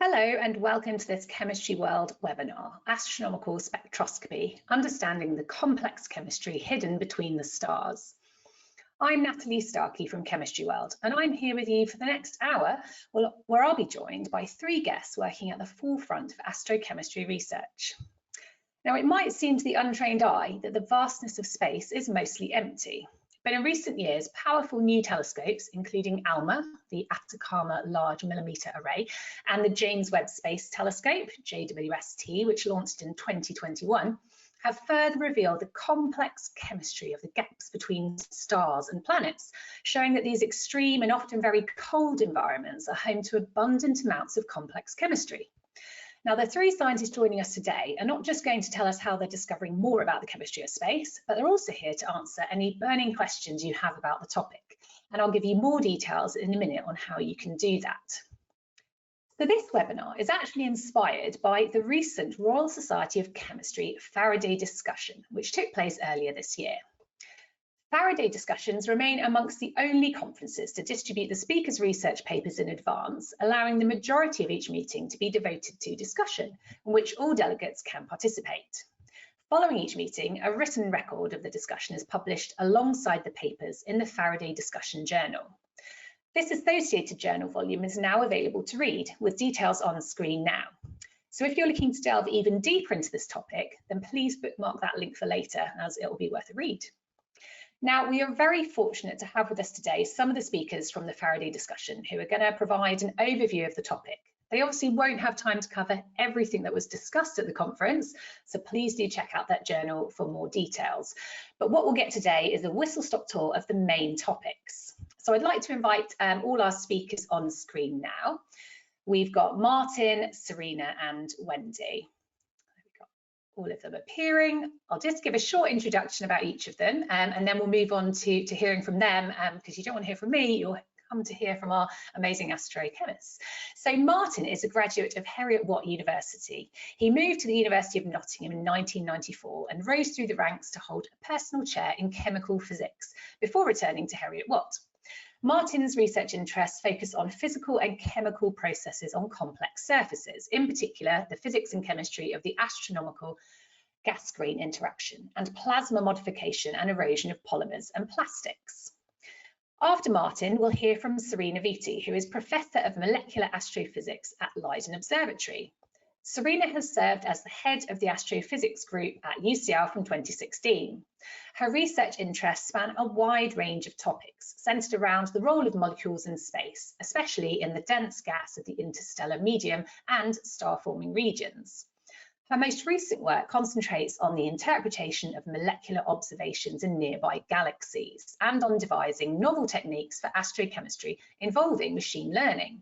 Hello and welcome to this Chemistry World webinar, Astronomical Spectroscopy, Understanding the Complex Chemistry Hidden Between the Stars. I'm Natalie Starkey from Chemistry World, and I'm here with you for the next hour, where I'll be joined by three guests working at the forefront of astrochemistry research. Now, it might seem to the untrained eye that the vastness of space is mostly empty. But in recent years, powerful new telescopes, including Alma, the Atacama Large Millimetre Array, and the James Webb Space Telescope, JWST, which launched in 2021, have further revealed the complex chemistry of the gaps between stars and planets, showing that these extreme and often very cold environments are home to abundant amounts of complex chemistry. Now, the three scientists joining us today are not just going to tell us how they're discovering more about the chemistry of space, but they're also here to answer any burning questions you have about the topic. And I'll give you more details in a minute on how you can do that. So this webinar is actually inspired by the recent Royal Society of Chemistry Faraday discussion, which took place earlier this year. Faraday discussions remain amongst the only conferences to distribute the speakers' research papers in advance, allowing the majority of each meeting to be devoted to discussion, in which all delegates can participate. Following each meeting, a written record of the discussion is published alongside the papers in the Faraday Discussion Journal. This associated journal volume is now available to read, with details on screen now. So if you're looking to delve even deeper into this topic, then please bookmark that link for later, as it will be worth a read. Now, we are very fortunate to have with us today some of the speakers from the Faraday discussion who are going to provide an overview of the topic. They obviously won't have time to cover everything that was discussed at the conference, so please do check out that journal for more details. But what we'll get today is a whistle-stop tour of the main topics. So I'd like to invite all our speakers on screen now. We've got Martin, Serena and Wendy. All of them appearing. I'll just give a short introduction about each of them and then we'll move on to hearing from them because you don't want to hear from me, you'll come to hear from our amazing astrochemists. So Martin is a graduate of Heriot-Watt University. He moved to the University of Nottingham in 1994 and rose through the ranks to hold a personal chair in chemical physics before returning to Heriot-Watt. Martin's research interests focus on physical and chemical processes on complex surfaces, in particular the physics and chemistry of the astronomical gas-grain interaction and plasma modification and erosion of polymers and plastics. After Martin, we'll hear from Serena Vitti, who is Professor of Molecular Astrophysics at Leiden Observatory. Serena has served as the head of the astrophysics group at UCL from 2016. Her research interests span a wide range of topics centered around the role of molecules in space, especially in the dense gas of the interstellar medium and star-forming regions. Her most recent work concentrates on the interpretation of molecular observations in nearby galaxies and on devising novel techniques for astrochemistry involving machine learning.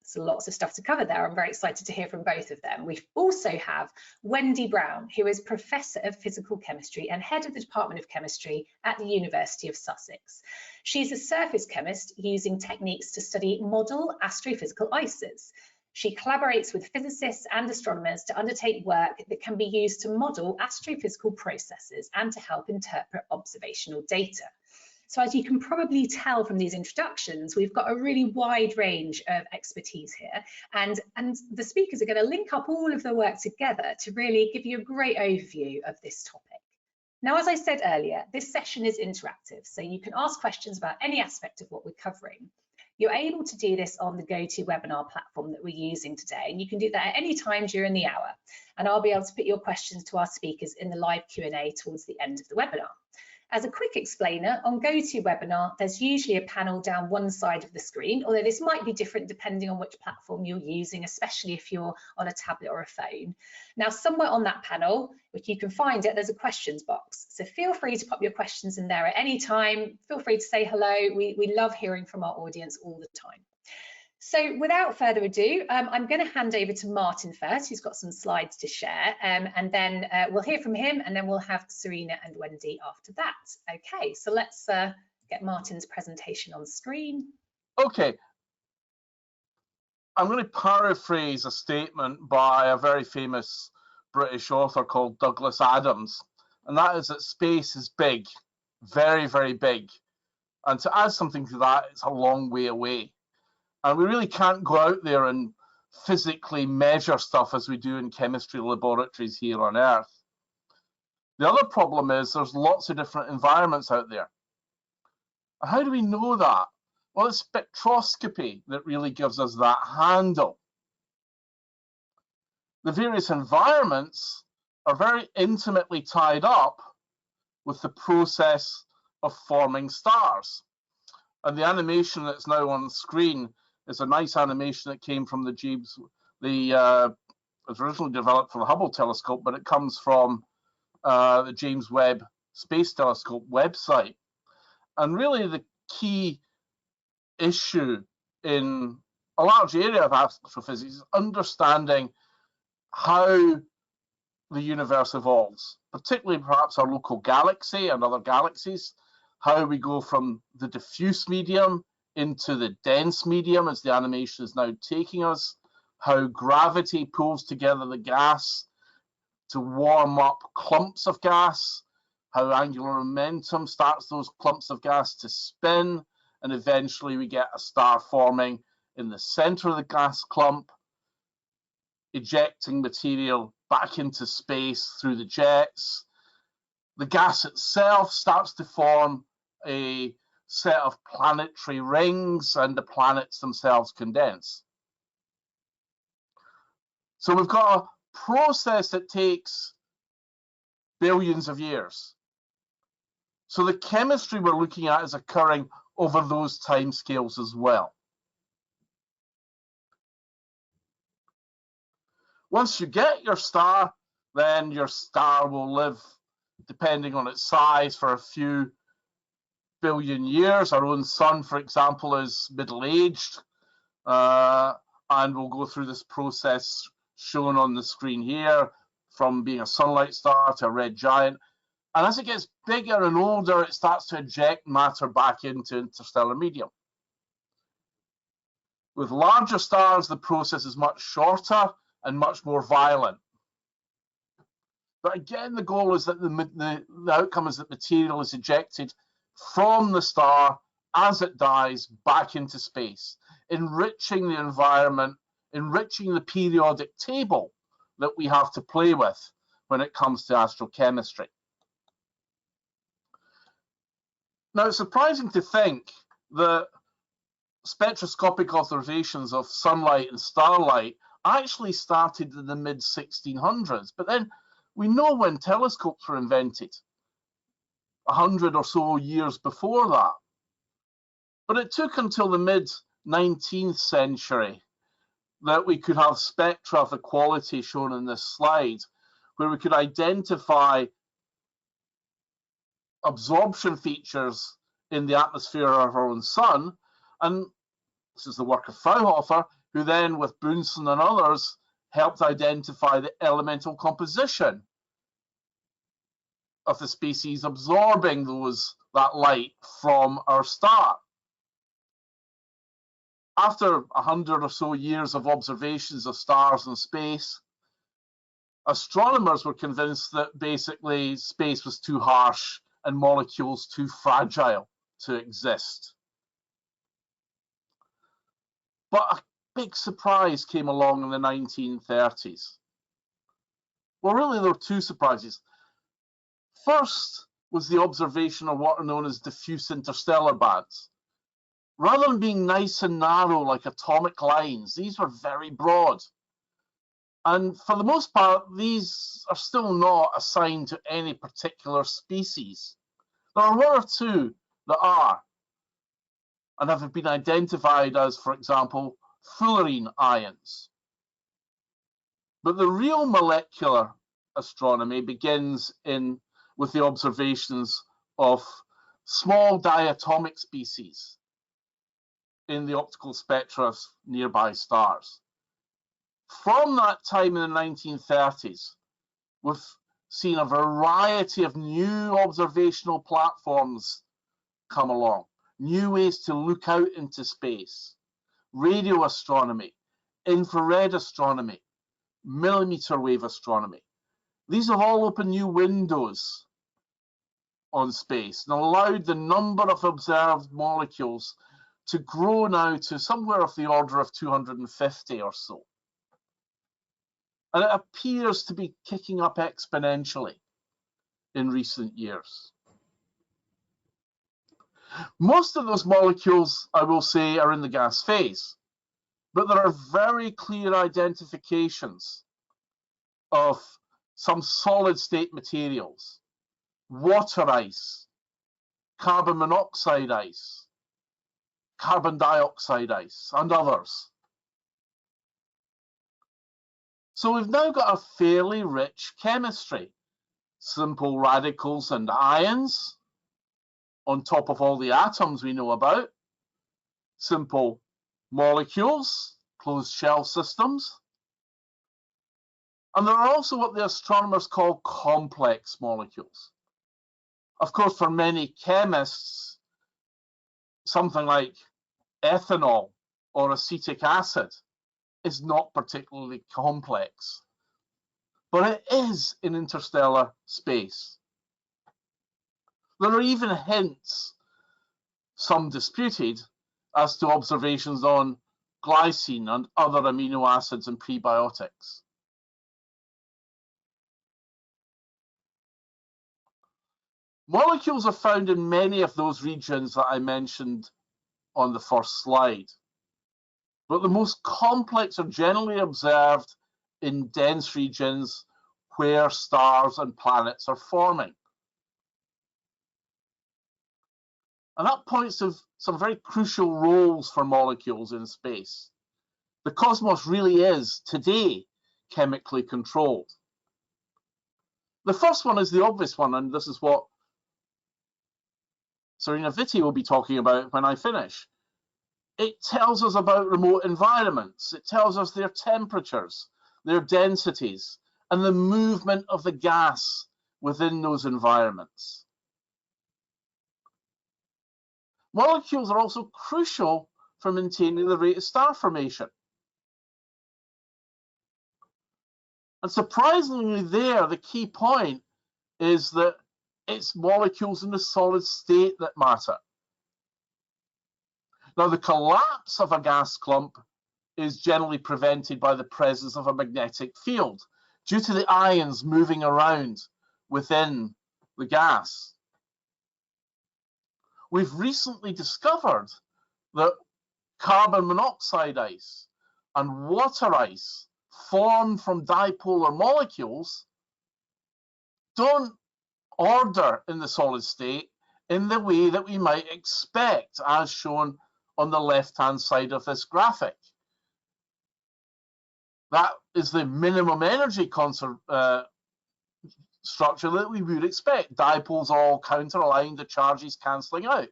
So lots of stuff to cover there. I'm very excited to hear from both of them. We also have Wendy Brown, who is Professor of Physical Chemistry and Head of the Department of Chemistry at the University of Sussex. She's a surface chemist using techniques to study model astrophysical ices. She collaborates with physicists and astronomers to undertake work that can be used to model astrophysical processes and to help interpret observational data. So as you can probably tell from these introductions, we've got a really wide range of expertise here, and the speakers are going to link up all of the work together to really give you a great overview of this topic. Now, as I said earlier, this session is interactive, so you can ask questions about any aspect of what we're covering. You're able to do this on the GoToWebinar platform that we're using today, and you can do that at any time during the hour. And I'll be able to put your questions to our speakers in the live Q&A towards the end of the webinar. As a quick explainer, on GoToWebinar, there's usually a panel down one side of the screen, although this might be different depending on which platform you're using, especially if you're on a tablet or a phone. Now, somewhere on that panel, which you can find it, there's a questions box. So feel free to pop your questions in there at any time. Feel free to say hello. We love hearing from our audience all the time. So without further ado, I'm going to hand over to Martin first, who's got some slides to share, and then we'll hear from him, and then we'll have Serena and Wendy after that. Okay, so let's get Martin's presentation on screen. Okay, I'm going to paraphrase a statement by a very famous British author called Douglas Adams, and that is that space is big, very, very big. And to add something to that, it's a long way away. And we really can't go out there and physically measure stuff as we do in chemistry laboratories here on Earth. The other problem is there's lots of different environments out there. How do we know that? Well, it's spectroscopy that really gives us that handle. The various environments are very intimately tied up with the process of forming stars. And the animation that's now on the screen is a nice animation that came from it was originally developed for the Hubble telescope, but it comes from the James Webb Space Telescope website. And really the key issue in a large area of astrophysics is understanding how the universe evolves, particularly perhaps our local galaxy and other galaxies, how we go from the diffuse medium into the dense medium as the animation is now taking us, how gravity pulls together the gas to warm up clumps of gas, how angular momentum starts those clumps of gas to spin, and eventually we get a star forming in the center of the gas clump, ejecting material back into space through the jets. The gas itself starts to form a set of planetary rings, and the planets themselves condense. So we've got a process that takes billions of years. So the chemistry we're looking at is occurring over those timescales as well. Once you get your star, then your star will live, depending on its size, for a few billion years. Our own sun, for example, is middle-aged, and we'll go through this process shown on the screen here, from being a sunlight star to a red giant. And as it gets bigger and older, it starts to eject matter back into interstellar medium. With larger stars, the process is much shorter and much more violent. But again, the goal is that the outcome is that material is ejected from the star as it dies back into space, enriching the environment, enriching the periodic table that we have to play with when it comes to astrochemistry. Now, it's surprising to think that spectroscopic observations of sunlight and starlight actually started in the mid-1600s, but then we know when telescopes were invented, 100 or so years before that. But it took until the mid-19th century that we could have spectra of the quality shown in this slide, where we could identify absorption features in the atmosphere of our own sun. And this is the work of Fraunhofer, who then, with Bunsen and others, helped identify the elemental composition of the species absorbing that light from our star. After 100 or so years of observations of stars in space, astronomers were convinced that basically space was too harsh and molecules too fragile to exist. But a big surprise came along in the 1930s. Well, really, there were two surprises. First was the observation of what are known as diffuse interstellar bands. Rather than being nice and narrow like atomic lines, these were very broad. And for the most part, these are still not assigned to any particular species. There are one or two that are, and have been identified as, for example, fullerene ions. But the real molecular astronomy begins with the observations of small diatomic species in the optical spectra of nearby stars. From that time in the 1930s, we've seen a variety of new observational platforms come along, new ways to look out into space, radio astronomy, infrared astronomy, millimetre wave astronomy. These have all opened new windows on space and allowed the number of observed molecules to grow now to somewhere of the order of 250 or so. and it appears to be kicking up exponentially in recent years. Most of those molecules, I will say, are in the gas phase, but there are very clear identifications of some solid state materials, water ice, carbon monoxide ice, carbon dioxide ice, and others. So we've now got a fairly rich chemistry, simple radicals and ions on top of all the atoms we know about, simple molecules, closed shell systems, and there are also what the astronomers call complex molecules. Of course, for many chemists, something like ethanol or acetic acid is not particularly complex, but it is in interstellar space. There are even hints, some disputed, as to observations on glycine and other amino acids and prebiotics. Molecules are found in many of those regions that I mentioned on the first slide, but the most complex are generally observed in dense regions where stars and planets are forming. And that points to some very crucial roles for molecules in space. The cosmos really is, today, chemically controlled. The first one is the obvious one, and this is what Serena Vitti will be talking about when I finish. It tells us about remote environments. It tells us their temperatures, their densities, and the movement of the gas within those environments. Molecules are also crucial for maintaining the rate of star formation. And surprisingly there, the key point is that it's molecules in the solid state that matter. Now, the collapse of a gas clump is generally prevented by the presence of a magnetic field due to the ions moving around within the gas. We've recently discovered that carbon monoxide ice and water ice formed from dipolar molecules don't order in the solid state in the way that we might expect, as shown on the left-hand side of this graphic. That is the minimum energy structure that we would expect. Dipoles are all counter-aligned, the charges cancelling out.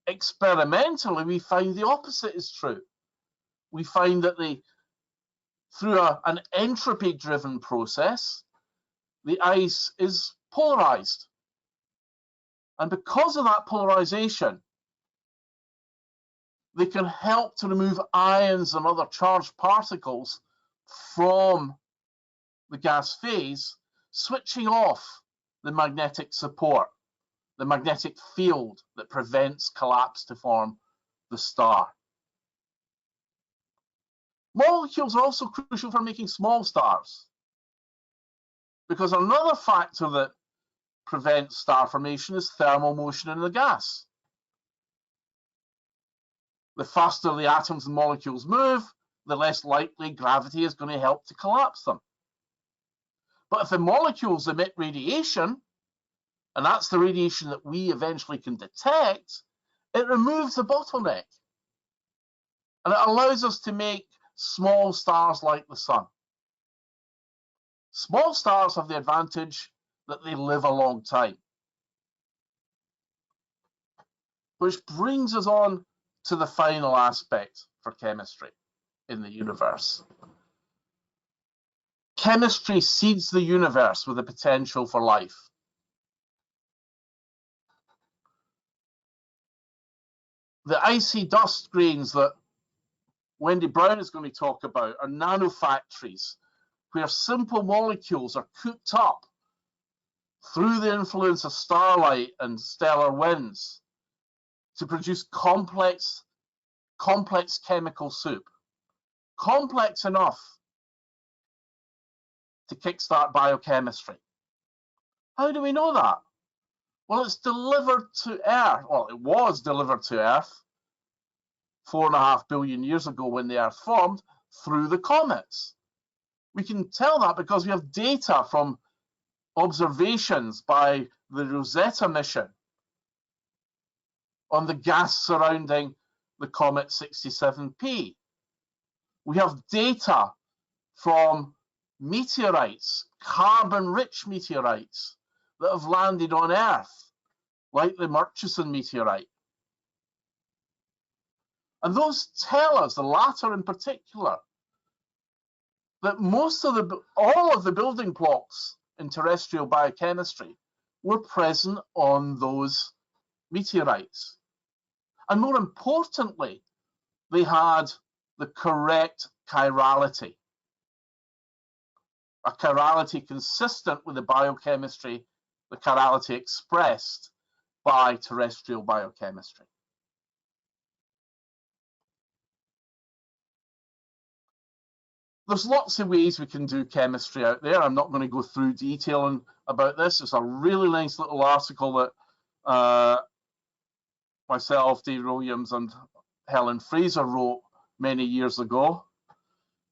Experimentally, we find the opposite is true. We find that through an entropy-driven process, the ice is polarized. And because of that polarization, they can help to remove ions and other charged particles from the gas phase, switching off the magnetic support, the magnetic field that prevents collapse to form the star. Molecules are also crucial for making small stars, because another factor that prevents star formation is thermal motion in the gas. The faster the atoms and molecules move, the less likely gravity is going to help to collapse them. But if the molecules emit radiation, and that's the radiation that we eventually can detect, it removes the bottleneck. And it allows us to make small stars like the sun. Small stars have the advantage that they live a long time. Which brings us on to the final aspect for chemistry in the universe. Chemistry seeds the universe with the potential for life. The icy dust grains that Wendy Brown is going to talk about are nanofactories, where simple molecules are cooked up through the influence of starlight and stellar winds to produce complex chemical soup. Complex enough to kickstart biochemistry. How do we know that? Well, it's delivered to Earth. Well, it was delivered to Earth 4.5 billion years ago when the Earth formed through the comets. We can tell that because we have data from observations by the Rosetta mission on the gas surrounding the comet 67P. We have data from meteorites, carbon-rich meteorites that have landed on Earth, like the Murchison meteorite. And those tell us, the latter in particular, that all of the building blocks in terrestrial biochemistry were present on those meteorites. And more importantly, they had the correct chirality, a chirality consistent with the biochemistry, the chirality expressed by terrestrial biochemistry. There's lots of ways we can do chemistry out there. I'm not going to go through detailing about this. It's a really nice little article that myself, David Williams, and Helen Fraser wrote many years ago.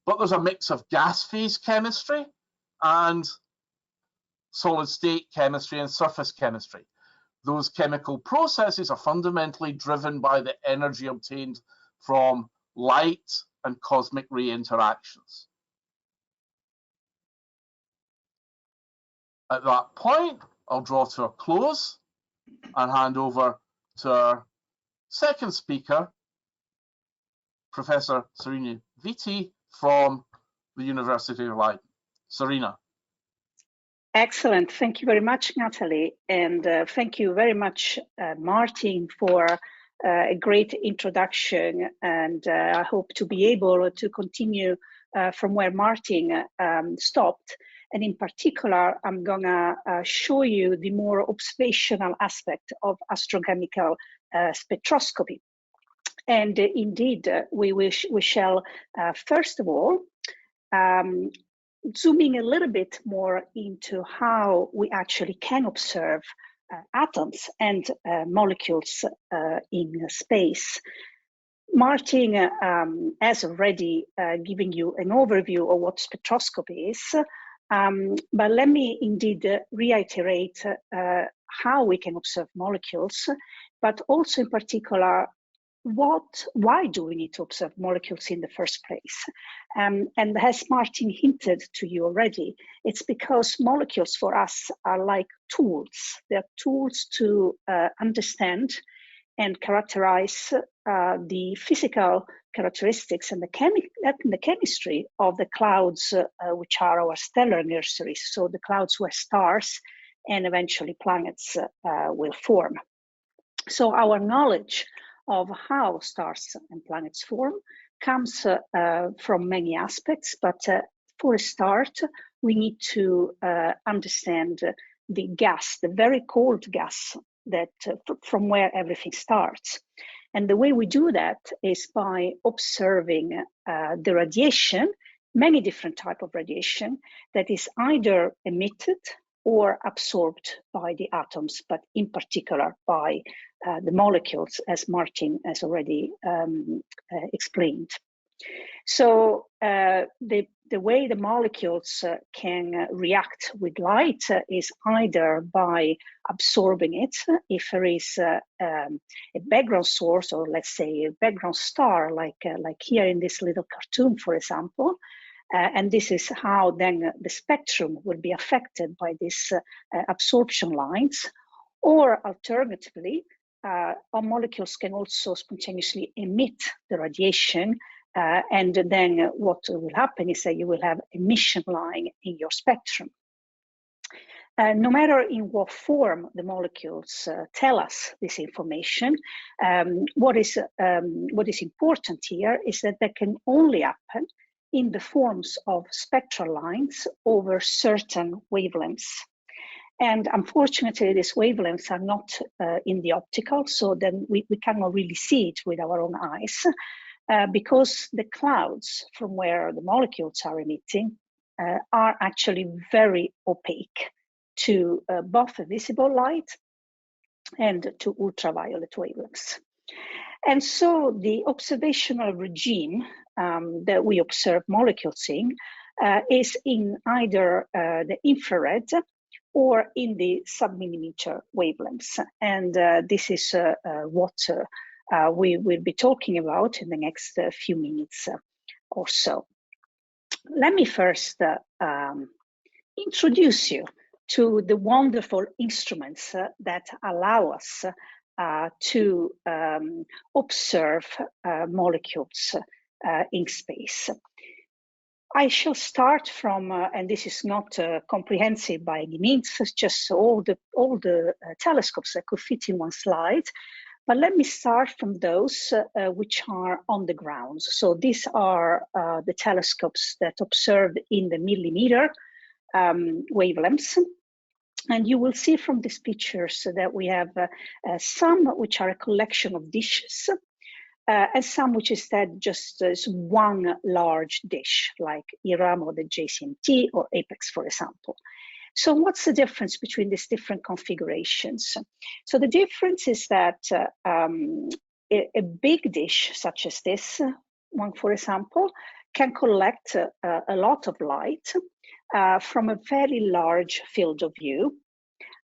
But there's a mix of gas phase chemistry and solid state chemistry and surface chemistry. Those chemical processes are fundamentally driven by the energy obtained from light and cosmic ray interactions. At that point, I'll draw to a close and hand over to our second speaker, Professor Serena Vitti from the University of Leiden. Serena. Excellent. Thank you very much, Natalie. And thank you very much, Martin, for a great introduction. And I hope to be able to continue from where Martin stopped. And in particular, I'm going to show you the more observational aspect of astrochemical spectroscopy. And indeed, we shall, first of all, zooming a little bit more into how we actually can observe atoms and molecules in space. Martin has already given you an overview of what spectroscopy is, but let me indeed reiterate how we can observe molecules, but also in particular, why do we need to observe molecules in the first place? And as Martin hinted to you already, it's because molecules for us are like tools. They're tools to understand and characterize the physical characteristics and the chemistry of the clouds, which are our stellar nurseries, so the clouds where stars and eventually planets will form. So our knowledge of how stars and planets form comes from many aspects, but for a start, we need to understand the gas, the very cold gas that from where everything starts. And the way we do that is by observing the radiation, many different types of radiation that is either emitted or absorbed by the atoms, but in particular by the molecules, as Martin has already explained. So the way the molecules can react with light is either by absorbing it, if there is a background source, or let's say a background star, like here in this little cartoon, for example. And this is how then the spectrum will be affected by these absorption lines. Or alternatively, our molecules can also spontaneously emit the radiation, and then what will happen is that you will have emission line in your spectrum. No matter in what form the molecules tell us this information, what is important here is that that can only happen in the forms of spectral lines over certain wavelengths. And unfortunately, these wavelengths are not in the optical, so then we cannot really see it with our own eyes, because the clouds from where the molecules are emitting are actually very opaque to both visible light and to ultraviolet wavelengths. And so the observational regime that we observe molecules in is in either the infrared or in the submillimeter wavelengths. And this is what we will be talking about in the next few minutes or so. Let me first introduce you to the wonderful instruments that allow us to observe molecules in space. I shall start from, and this is not comprehensive by any means, it's just all the telescopes that could fit in one slide. But let me start from those which are on the ground. So these are the telescopes that observed in the millimeter wavelengths. And you will see from these pictures that we have some which are a collection of dishes, and some which is that just one large dish, like IRAM or the JCMT or APEX, for example. So what's the difference between these different configurations? So the difference is that a big dish, such as this one, for example, can collect a lot of light from a very large field of view.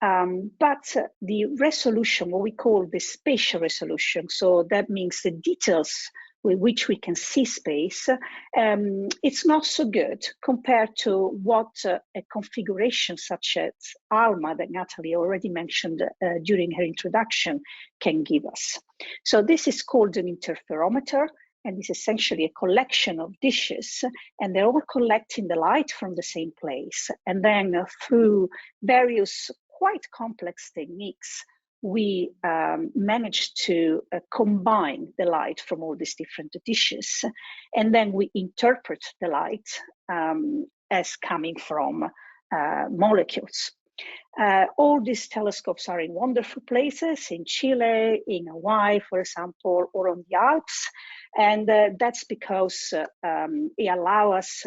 But the resolution, what we call the spatial resolution, so that means the details with which we can see space, it's not so good compared to what a configuration such as Alma that Natalie already mentioned during her introduction can give us. So this is called an interferometer, and it's essentially a collection of dishes, and they're all collecting the light from the same place. And then through various quite complex techniques, we managed to combine the light from all these different dishes, and then we interpret the light as coming from molecules. All these telescopes are in wonderful places, in Chile, in Hawaii, for example, or on the Alps. And that's because it allows us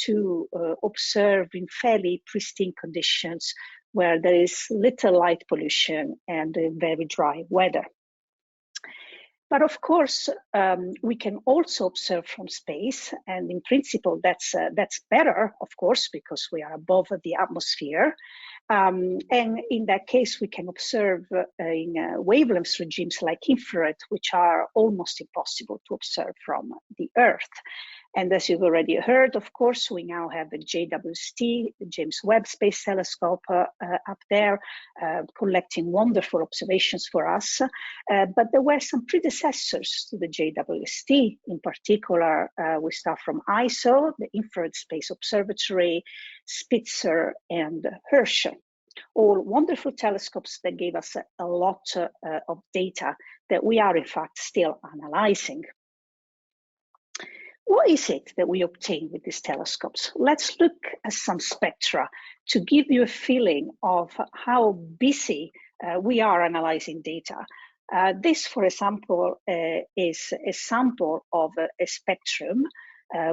to observe in fairly pristine conditions where there is little light pollution and very dry weather. But of course, we can also observe from space, and in principle, that's better, of course, because we are above the atmosphere. And in that case, we can observe in wavelength regimes like infrared, which are almost impossible to observe from the Earth. And as you've already heard, of course, we now have the JWST, the James Webb Space Telescope up there, collecting wonderful observations for us. But there were some predecessors to the JWST. In particular, we start from ISO, the Infrared Space Observatory, Spitzer, and Herschel. All wonderful telescopes that gave us a lot of data that we are, in fact, still analyzing. What is it that we obtain with these telescopes? Let's look at some spectra to give you a feeling of how busy we are analyzing data. This, for example, is a sample of a spectrum,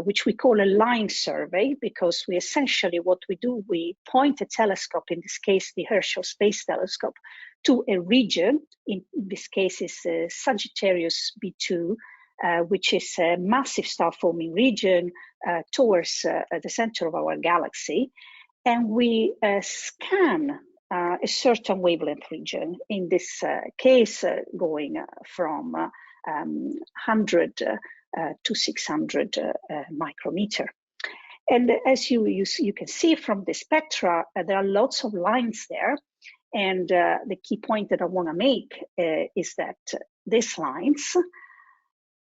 which we call a line survey, because we essentially, what we do, we point a telescope, in this case, the Herschel Space Telescope, to a region. In this case, is Sagittarius B2, which is a massive star-forming region towards the center of our galaxy. And we scan a certain wavelength region, in this case, going from 100 to 600 micrometer. And as you can see from the spectra, there are lots of lines there. And the key point that I want to make is that these lines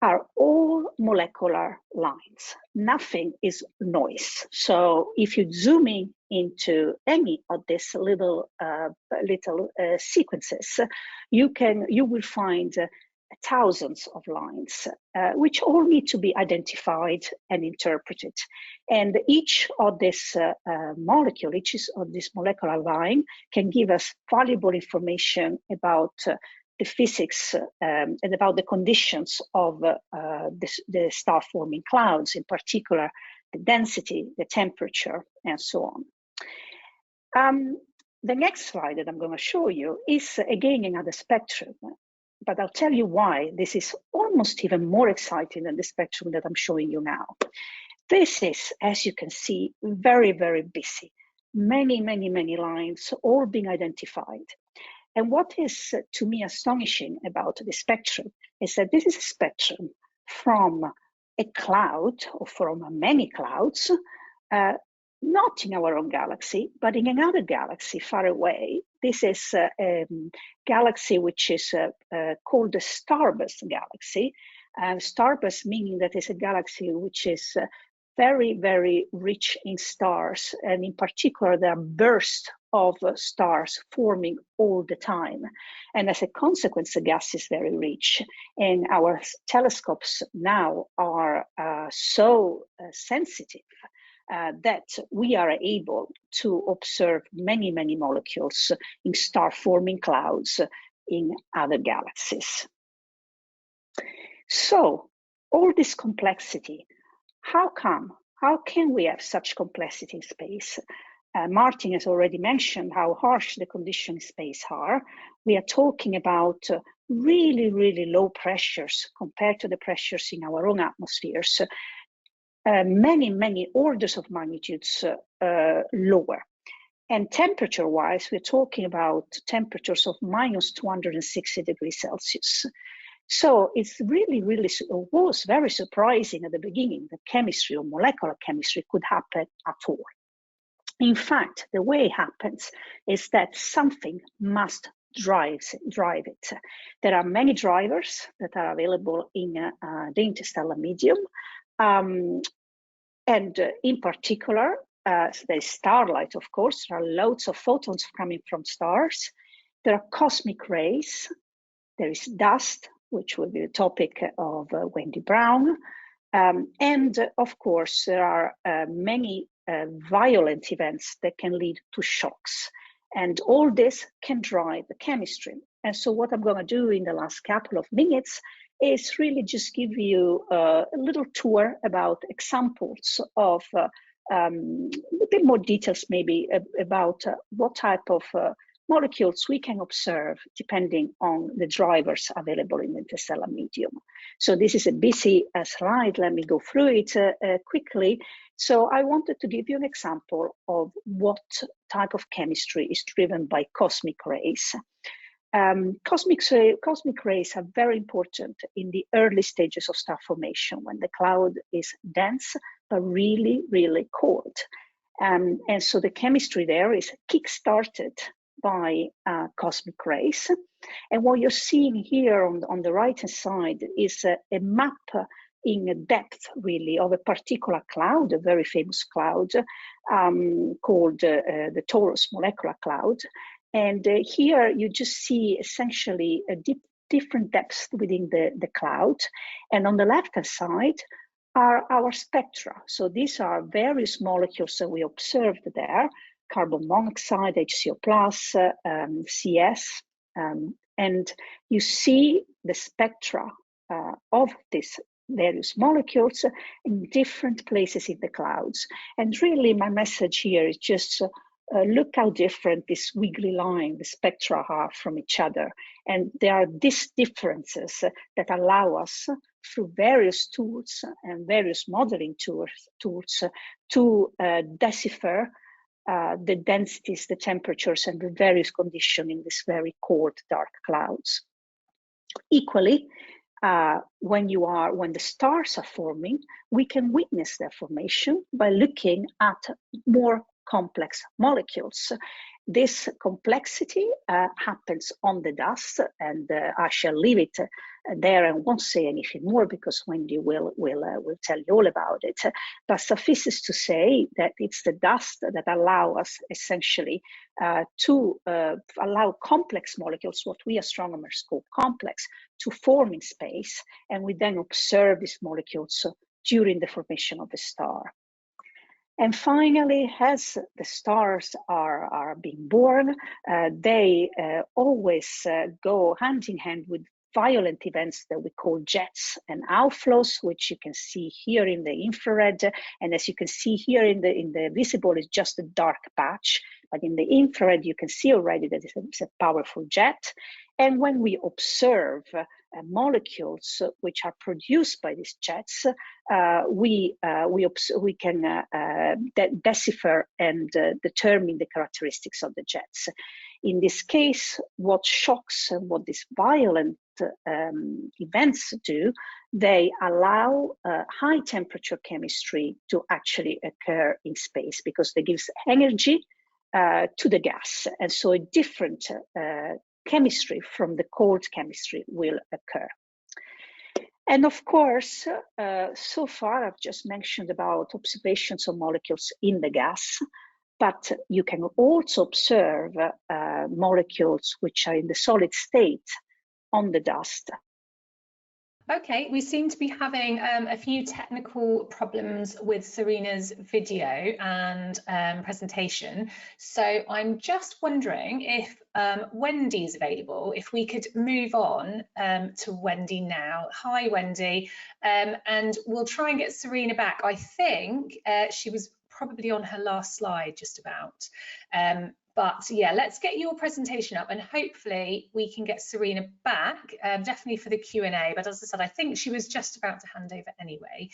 are all molecular lines. Nothing is noise. So if you zoom into any of these little sequences, you will find thousands of lines, which all need to be identified and interpreted. And each of this molecule, each of this molecular line, can give us valuable information about the physics and about the conditions of the star-forming clouds, in particular the density, the temperature, and so on. The next slide that I'm going to show you is again another spectrum, but I'll tell you why this is almost even more exciting than the spectrum that I'm showing you now. This is, as you can see, very, very busy. Many, many, many lines all being identified. And what is to me astonishing about the spectrum is that this is a spectrum from a cloud or from many clouds, not in our own galaxy, but in another galaxy far away. This is a galaxy which is called the starburst galaxy. Starburst meaning that it's a galaxy which is very, very rich in stars, and in particular, there are bursts of stars forming all the time. And as a consequence, the gas is very rich. And our telescopes now are so sensitive that we are able to observe many, many molecules in star-forming clouds in other galaxies. So, all this complexity, how come? How can we have such complexity in space? Martin has already mentioned how harsh the conditions in space are. We are talking about really, really low pressures compared to the pressures in our own atmospheres. Many, many orders of magnitudes lower. And temperature-wise, we're talking about temperatures of minus 260 degrees Celsius. So it's really, really was very surprising at the beginning that chemistry or molecular chemistry could happen at all. In fact, the way it happens is that something must drive it. There are many drivers that are available in the interstellar medium. And in particular, there's starlight, of course. There are loads of photons coming from stars. There are cosmic rays. There is dust, which will be the topic of Wendy Brown. And of course, there are many violent events that can lead to shocks. And all this can drive the chemistry. And so what I'm going to do in the last couple of minutes is really just give you a little tour about examples of a bit more details maybe about what type of molecules we can observe depending on the drivers available in the interstellar medium. So this is a busy slide. Let me go through it quickly. So I wanted to give you an example of what type of chemistry is driven by cosmic rays. Cosmic rays are very important in the early stages of star formation when the cloud is dense but really, really cold. And so the chemistry there is kick-started by cosmic rays. And what you're seeing here on the right-hand side is a map in depth, really, of a particular cloud, a very famous cloud called the Taurus molecular cloud. And here you just see essentially a different depths within the cloud. And on the left-hand side are our spectra. So these are various molecules that we observed there: carbon monoxide, HCO+, CS, and you see the spectra of these various molecules in different places in the clouds. And really my message here is just look how different this wiggly line, the spectra are from each other. And there are these differences that allow us through various tools and various modeling tools to decipher the densities, the temperatures, and the various conditions in this very cold, dark clouds. Equally, when the stars are forming, we can witness their formation by looking at more complex molecules. This complexity happens on the dust, and I shall leave it there and won't say anything more because Wendy will tell you all about it. But suffices to say that it's the dust that allow us essentially to allow complex molecules, what we astronomers call complex, to form in space, and we then observe these molecules during the formation of a star. And finally, as the stars are being born, they always go hand in hand with violent events that we call jets and outflows, which you can see here in the infrared. And as you can see here in the visible, it's just a dark patch. But in the infrared, you can see already that it's a powerful jet. And when we observe molecules which are produced by these jets, we can decipher and determine the characteristics of the jets. In this case, what shocks and what these violent events do, they allow high temperature chemistry to actually occur in space, because they give energy to the gas, and so a different chemistry from the cold chemistry will occur. And of course, so far I've just mentioned about observations of molecules in the gas, but you can also observe molecules which are in the solid state on the dust. Okay, we seem to be having a few technical problems with Serena's video and presentation. So I'm just wondering if Wendy's available, if we could move on to Wendy now. Hi, Wendy. And we'll try and get Serena back. I think she was probably on her last slide just about. But yeah, let's get your presentation up and hopefully we can get Serena back, definitely for the Q&A. But as I said, I think she was just about to hand over anyway.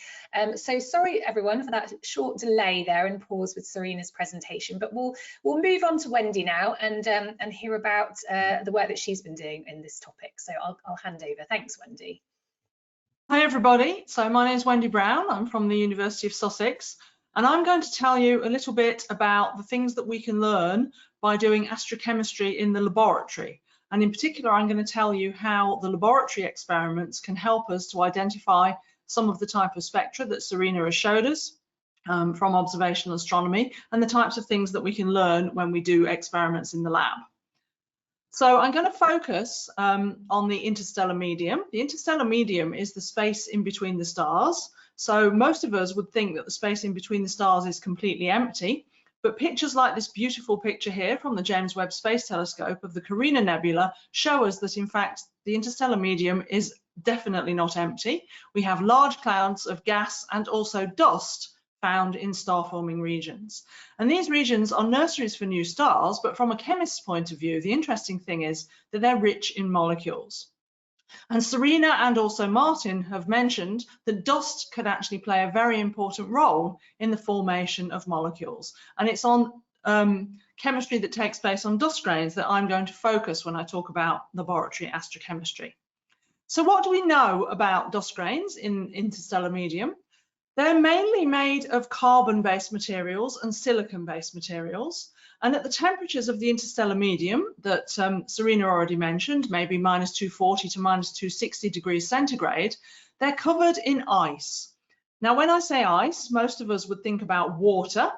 So sorry everyone for that short delay there and pause with Serena's presentation. But we'll move on to Wendy now and hear about the work that she's been doing in this topic. So I'll hand over. Thanks, Wendy. Hi everybody. So my name is Wendy Brown. I'm from the University of Sussex. And I'm going to tell you a little bit about the things that we can learn by doing astrochemistry in the laboratory. And in particular, I'm going to tell you how the laboratory experiments can help us to identify some of the type of spectra that Serena has showed us from observational astronomy, and the types of things that we can learn when we do experiments in the lab. So I'm going to focus on the interstellar medium. The interstellar medium is the space in between the stars. So most of us would think that the space in between the stars is completely empty, but pictures like this beautiful picture here from the James Webb Space Telescope of the Carina Nebula show us that in fact the interstellar medium is definitely not empty. We have large clouds of gas and also dust found in star-forming regions. And these regions are nurseries for new stars, but from a chemist's point of view, the interesting thing is that they're rich in molecules. And Serena and also Martin have mentioned that dust could actually play a very important role in the formation of molecules. And it's on chemistry that takes place on dust grains that I'm going to focus when I talk about laboratory astrochemistry. So what do we know about dust grains in interstellar medium? They're mainly made of carbon-based materials and silicon-based materials. And at the temperatures of the interstellar medium that Serena already mentioned, maybe -240 to -260 degrees centigrade, they're covered in ice. Now, when I say ice, most of us would think about water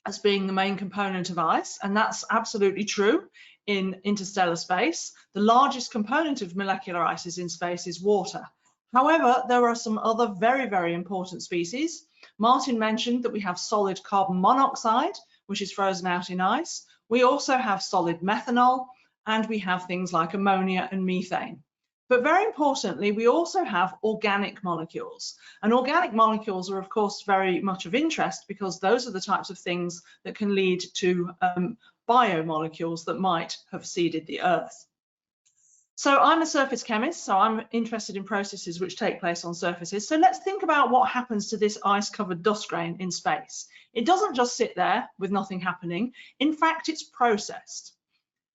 as being the main component of ice, and that's absolutely true in interstellar space. The largest component of molecular ices in space is water. However, there are some other very, very important species. Martin mentioned that we have solid carbon monoxide, which is frozen out in ice. We also have solid methanol, and we have things like ammonia and methane. But very importantly, we also have organic molecules. And organic molecules are, of course, very much of interest because those are the types of things that can lead to biomolecules that might have seeded the Earth. So I'm a surface chemist, so I'm interested in processes which take place on surfaces. So let's think about what happens to this ice-covered dust grain in space. It doesn't just sit there with nothing happening. In fact, it's processed.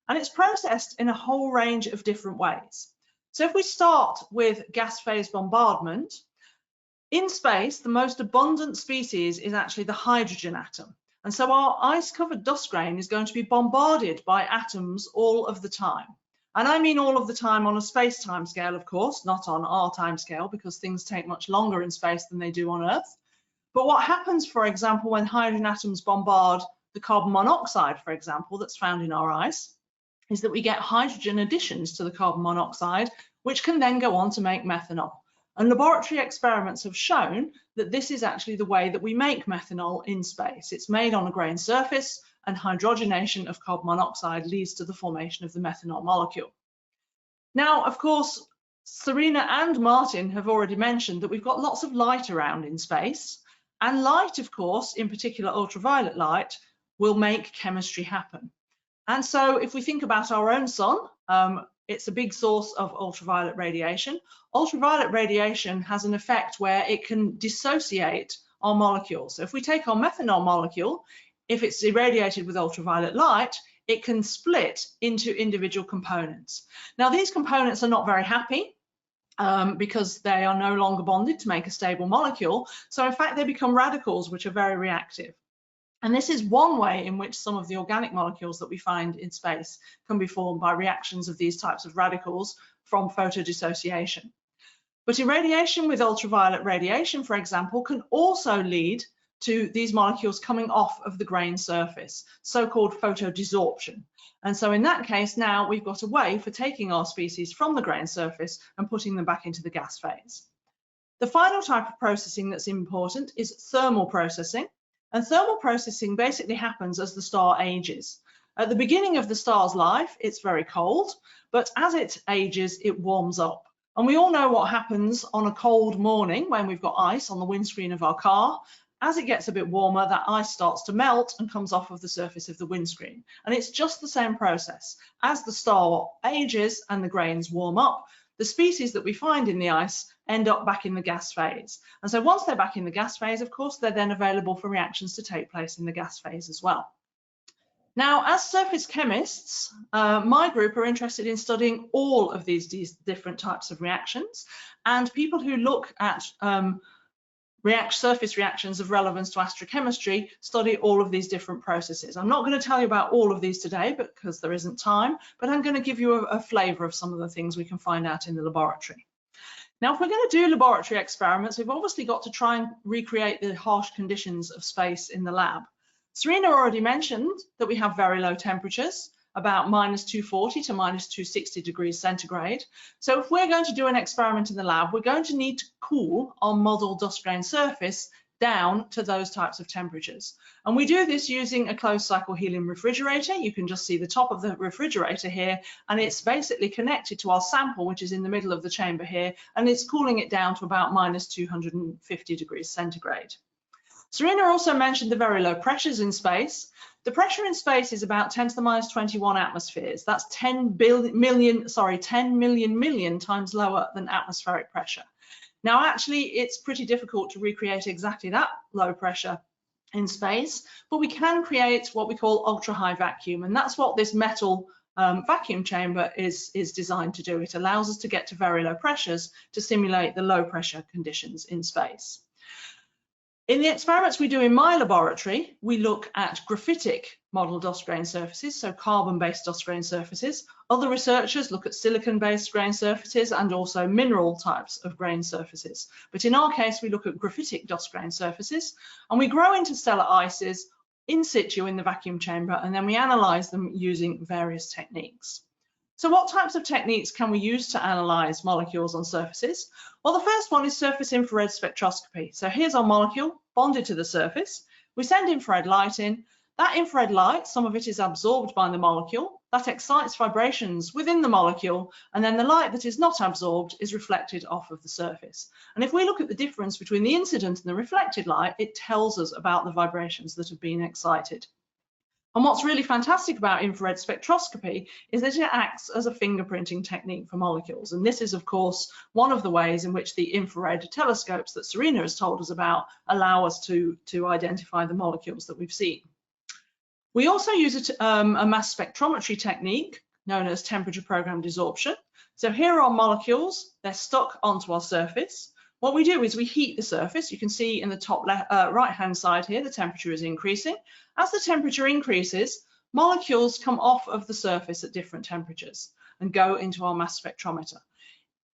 And it's processed in a whole range of different ways. So if we start with gas phase bombardment, in space, the most abundant species is actually the hydrogen atom. And so our ice-covered dust grain is going to be bombarded by atoms all of the time. And I mean all of the time on a space-time scale, of course, not on our time scale, because things take much longer in space than they do on Earth. But what happens, for example, when hydrogen atoms bombard the carbon monoxide, for example, that's found in our ice, is that we get hydrogen additions to the carbon monoxide, which can then go on to make methanol. And laboratory experiments have shown that this is actually the way that we make methanol in space. It's made on a grain surface, and hydrogenation of carbon monoxide leads to the formation of the methanol molecule. Now, of course, Serena and Martin have already mentioned that we've got lots of light around in space, and light, of course, in particular ultraviolet light, will make chemistry happen. And so if we think about our own sun, it's a big source of ultraviolet radiation. Ultraviolet radiation has an effect where it can dissociate our molecules. So if we take our methanol molecule, if it's irradiated with ultraviolet light, it can split into individual components. Now, these components are not very happy because they are no longer bonded to make a stable molecule. So in fact, they become radicals, which are very reactive. And this is one way in which some of the organic molecules that we find in space can be formed by reactions of these types of radicals from photodissociation. But irradiation with ultraviolet radiation, for example, can also lead to these molecules coming off of the grain surface, so-called photodissorption. And so in that case, now we've got a way for taking our species from the grain surface and putting them back into the gas phase. The final type of processing that's important is thermal processing. And thermal processing basically happens as the star ages. At the beginning of the star's life, it's very cold, but as it ages, it warms up. And we all know what happens on a cold morning when we've got ice on the windscreen of our car. As it gets a bit warmer, that ice starts to melt and comes off of the surface of the windscreen. And it's just the same process. As the star ages and the grains warm up, the species that we find in the ice end up back in the gas phase. And so once they're back in the gas phase, of course, they're then available for reactions to take place in the gas phase as well. Now, as surface chemists, my group are interested in studying all of these different types of reactions, and people who look at surface reactions of relevance to astrochemistry study all of these different processes. I'm not going to tell you about all of these today because there isn't time, but I'm going to give you a flavour of some of the things we can find out in the laboratory. Now, if we're going to do laboratory experiments, we've obviously got to try and recreate the harsh conditions of space in the lab. Serena already mentioned that we have very low temperatures, about -240 to -260 degrees centigrade. So if we're going to do an experiment in the lab, we're going to need to cool our model dust grain surface down to those types of temperatures. And we do this using a closed cycle helium refrigerator. You can just see the top of the refrigerator here, and it's basically connected to our sample, which is in the middle of the chamber here, and it's cooling it down to about -250 degrees centigrade. Serena also mentioned the very low pressures in space. The pressure in space is about 10 to the -21 atmospheres. That's 10 million times lower than atmospheric pressure. Now, actually, it's pretty difficult to recreate exactly that low pressure in space, but we can create what we call ultra-high vacuum, and that's what this metal vacuum chamber is designed to do. It allows us to get to very low pressures to simulate the low pressure conditions in space. In the experiments we do in my laboratory, we look at graphitic model dust grain surfaces, so carbon-based dust grain surfaces. Other researchers look at silicon-based grain surfaces and also mineral types of grain surfaces. But in our case, we look at graphitic dust grain surfaces, and we grow interstellar ices in situ in the vacuum chamber, and then we analyze them using various techniques. So what types of techniques can we use to analyze molecules on surfaces? Well, the first one is surface infrared spectroscopy. So here's our molecule bonded to the surface. We send infrared light in. That infrared light, some of it is absorbed by the molecule. That excites vibrations within the molecule, and then the light that is not absorbed is reflected off of the surface. And if we look at the difference between the incident and the reflected light, it tells us about the vibrations that have been excited. And what's really fantastic about infrared spectroscopy is that it acts as a fingerprinting technique for molecules. And this is, of course, one of the ways in which the infrared telescopes that Serena has told us about allow us to identify the molecules that we've seen. We also use a mass spectrometry technique known as temperature programmed desorption. So here are molecules, they're stuck onto our surface. What we do is we heat the surface. You can see in the top right-hand side here, the temperature is increasing. As the temperature increases, molecules come off of the surface at different temperatures and go into our mass spectrometer.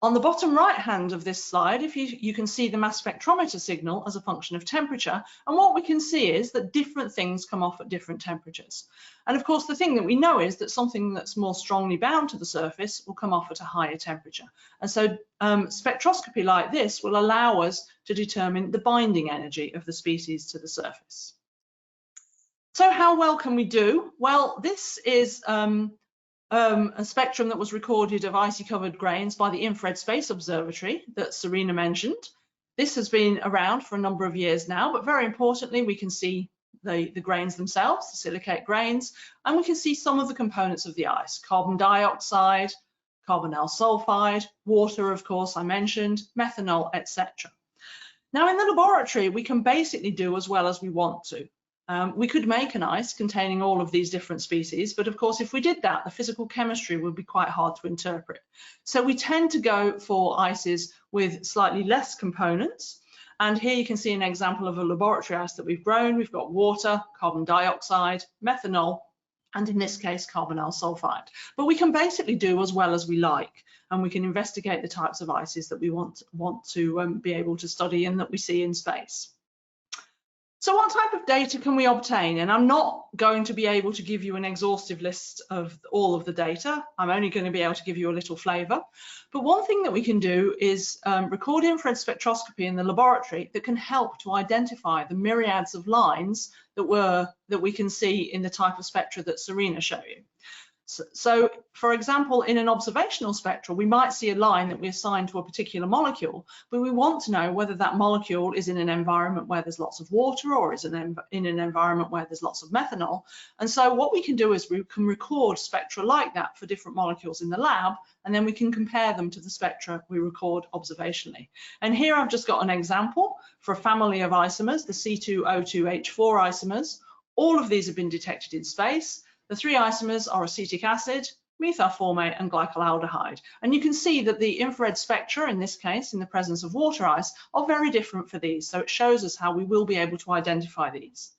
On the bottom right hand of this slide, if you can see the mass spectrometer signal as a function of temperature, and what we can see is that different things come off at different temperatures. And of course, the thing that we know is that something that's more strongly bound to the surface will come off at a higher temperature. And so spectroscopy like this will allow us to determine the binding energy of the species to the surface. So how well can we do? Well, this is a spectrum that was recorded of icy covered grains by the Infrared Space Observatory that Serena mentioned. This has been around for a number of years now, but very importantly, we can see the grains themselves, the silicate grains, and we can see some of the components of the ice: carbon dioxide, carbonyl sulfide, water, of course, I mentioned, methanol, etc. Now, in the laboratory, we can basically do as well as we want to. We could make an ice containing all of these different species, but of course, if we did that, the physical chemistry would be quite hard to interpret. So we tend to go for ices with slightly less components. And here you can see an example of a laboratory ice that we've grown. We've got water, carbon dioxide, methanol, and in this case, carbonyl sulfide. But we can basically do as well as we like, and we can investigate the types of ices that we want to be able to study and that we see in space. So what type of data can we obtain? And I'm not going to be able to give you an exhaustive list of all of the data. I'm only going to be able to give you a little flavour. But one thing that we can do is record infrared spectroscopy in the laboratory that can help to identify the myriads of lines that we can see in the type of spectra that Serena showed you. So, for example, in an observational spectra, we might see a line that we assign to a particular molecule, but we want to know whether that molecule is in an environment where there's lots of water or is in an environment where there's lots of methanol. And so what we can do is we can record spectra like that for different molecules in the lab, and then we can compare them to the spectra we record observationally. And here I've just got an example for a family of isomers, the C2O2H4 isomers. All of these have been detected in space. The three isomers are acetic acid, methylformate, and glycolaldehyde. And you can see that the infrared spectra, in this case, in the presence of water ice, are very different for these. So it shows us how we will be able to identify these.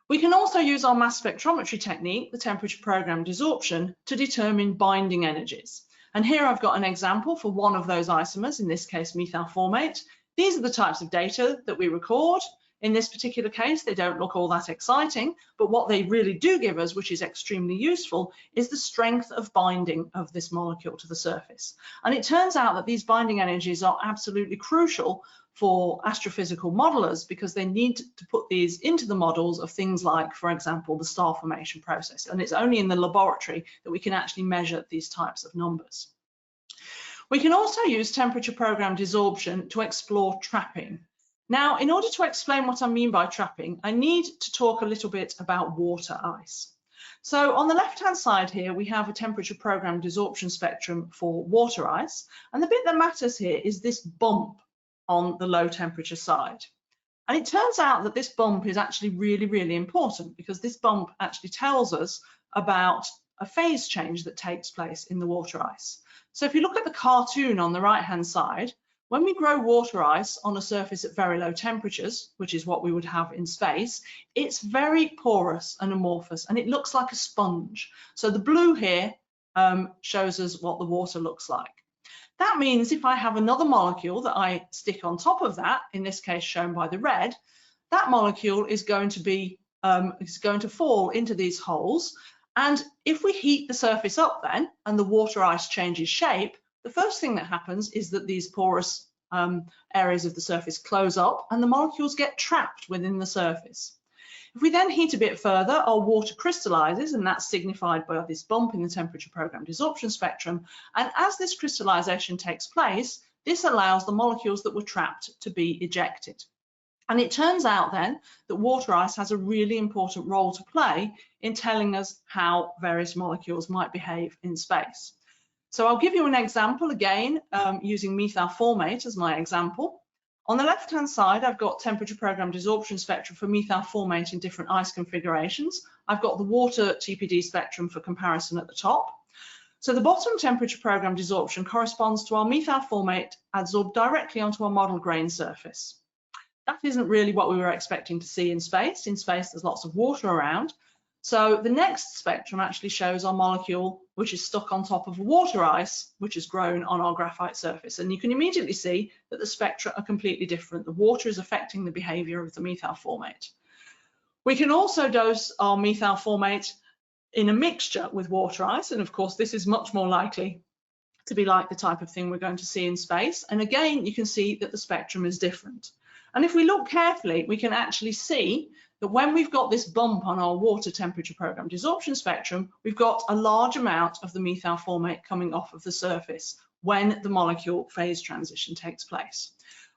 We can also use our mass spectrometry technique, the temperature programmed desorption, to determine binding energies. And here I've got an example for one of those isomers, in this case, methylformate. These are the types of data that we record. In this particular case, they don't look all that exciting, but what they really do give us, which is extremely useful, is the strength of binding of this molecule to the surface. And it turns out that these binding energies are absolutely crucial for astrophysical modelers because they need to put these into the models of things like, for example, the star formation process. And it's only in the laboratory that we can actually measure these types of numbers. We can also use temperature programmed desorption to explore trapping. Now, in order to explain what I mean by trapping, I need to talk a little bit about water ice. So on the left-hand side here, we have a temperature programmed desorption spectrum for water ice. And the bit that matters here is this bump on the low temperature side. And it turns out that this bump is actually really, really important because this bump actually tells us about a phase change that takes place in the water ice. So if you look at the cartoon on the right-hand side, when we grow water ice on a surface at very low temperatures, which is what we would have in space, it's very porous and amorphous, and it looks like a sponge. So the blue here shows us what the water looks like. That means if I have another molecule that I stick on top of that, in this case shown by the red, that molecule is going to fall into these holes. And if we heat the surface up then, and the water ice changes shape, the first thing that happens is that these porous areas of the surface close up and the molecules get trapped within the surface. If we then heat a bit further, our water crystallizes, and that's signified by this bump in the temperature programmed desorption spectrum. And as this crystallization takes place, this allows the molecules that were trapped to be ejected. And it turns out then that water ice has a really important role to play in telling us how various molecules might behave in space. So I'll give you an example again, using methylformate as my example. On the left-hand side, I've got temperature programmed desorption spectra for methylformate in different ice configurations. I've got the water TPD spectrum for comparison at the top. So the bottom temperature programmed desorption corresponds to our methylformate adsorbed directly onto our model grain surface. That isn't really what we were expecting to see in space. In space, there's lots of water around. So the next spectrum actually shows our molecule, which is stuck on top of water ice, which has grown on our graphite surface. And you can immediately see that the spectra are completely different. The water is affecting the behavior of the methyl formate. We can also dose our methyl formate in a mixture with water ice. And of course, this is much more likely to be like the type of thing we're going to see in space. And again, you can see that the spectrum is different. And if we look carefully, we can actually see that when we've got this bump on our water temperature program desorption spectrum, we've got a large amount of the methyl formate coming off of the surface when the molecule phase transition takes place.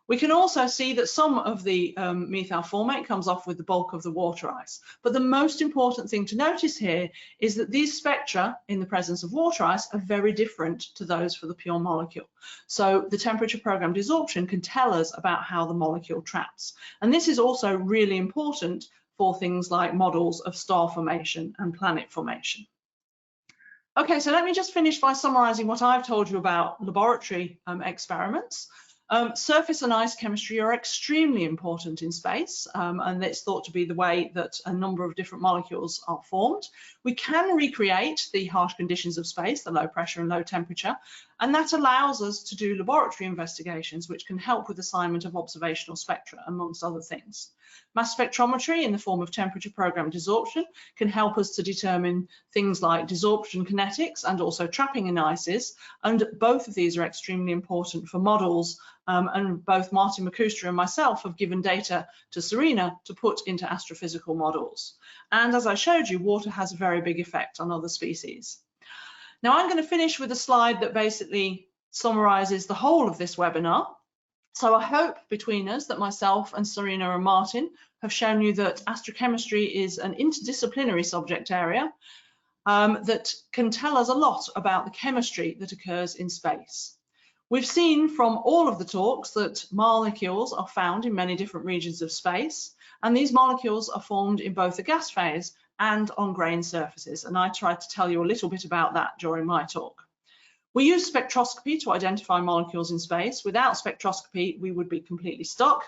We can also see that some of the methyl formate comes off with the bulk of the water ice. But the most important thing to notice here is that these spectra in the presence of water ice are very different to those for the pure molecule. So the temperature program desorption can tell us about how the molecule traps. And this is also really important for things like models of star formation and planet formation. Okay, so let me just finish by summarizing what I've told you about laboratory experiments. Surface and ice chemistry are extremely important in space, and it's thought to be the way that a number of different molecules are formed. We can recreate the harsh conditions of space, the low pressure and low temperature, and that allows us to do laboratory investigations, which can help with assignment of observational spectra, amongst other things. Mass spectrometry in the form of temperature program desorption can help us to determine things like desorption kinetics and also trapping in ices, and both of these are extremely important for models, and both Martin McCuster and myself have given data to Serena to put into astrophysical models. And as I showed you, water has a very big effect on other species. Now I'm going to finish with a slide that basically summarizes the whole of this webinar. So I hope between us that myself and Serena and Martin have shown you that astrochemistry is an interdisciplinary subject area that can tell us a lot about the chemistry that occurs in space. We've seen from all of the talks that molecules are found in many different regions of space, and these molecules are formed in both the gas phase and on grain surfaces, and I tried to tell you a little bit about that during my talk. We use spectroscopy to identify molecules in space. Without spectroscopy, we would be completely stuck.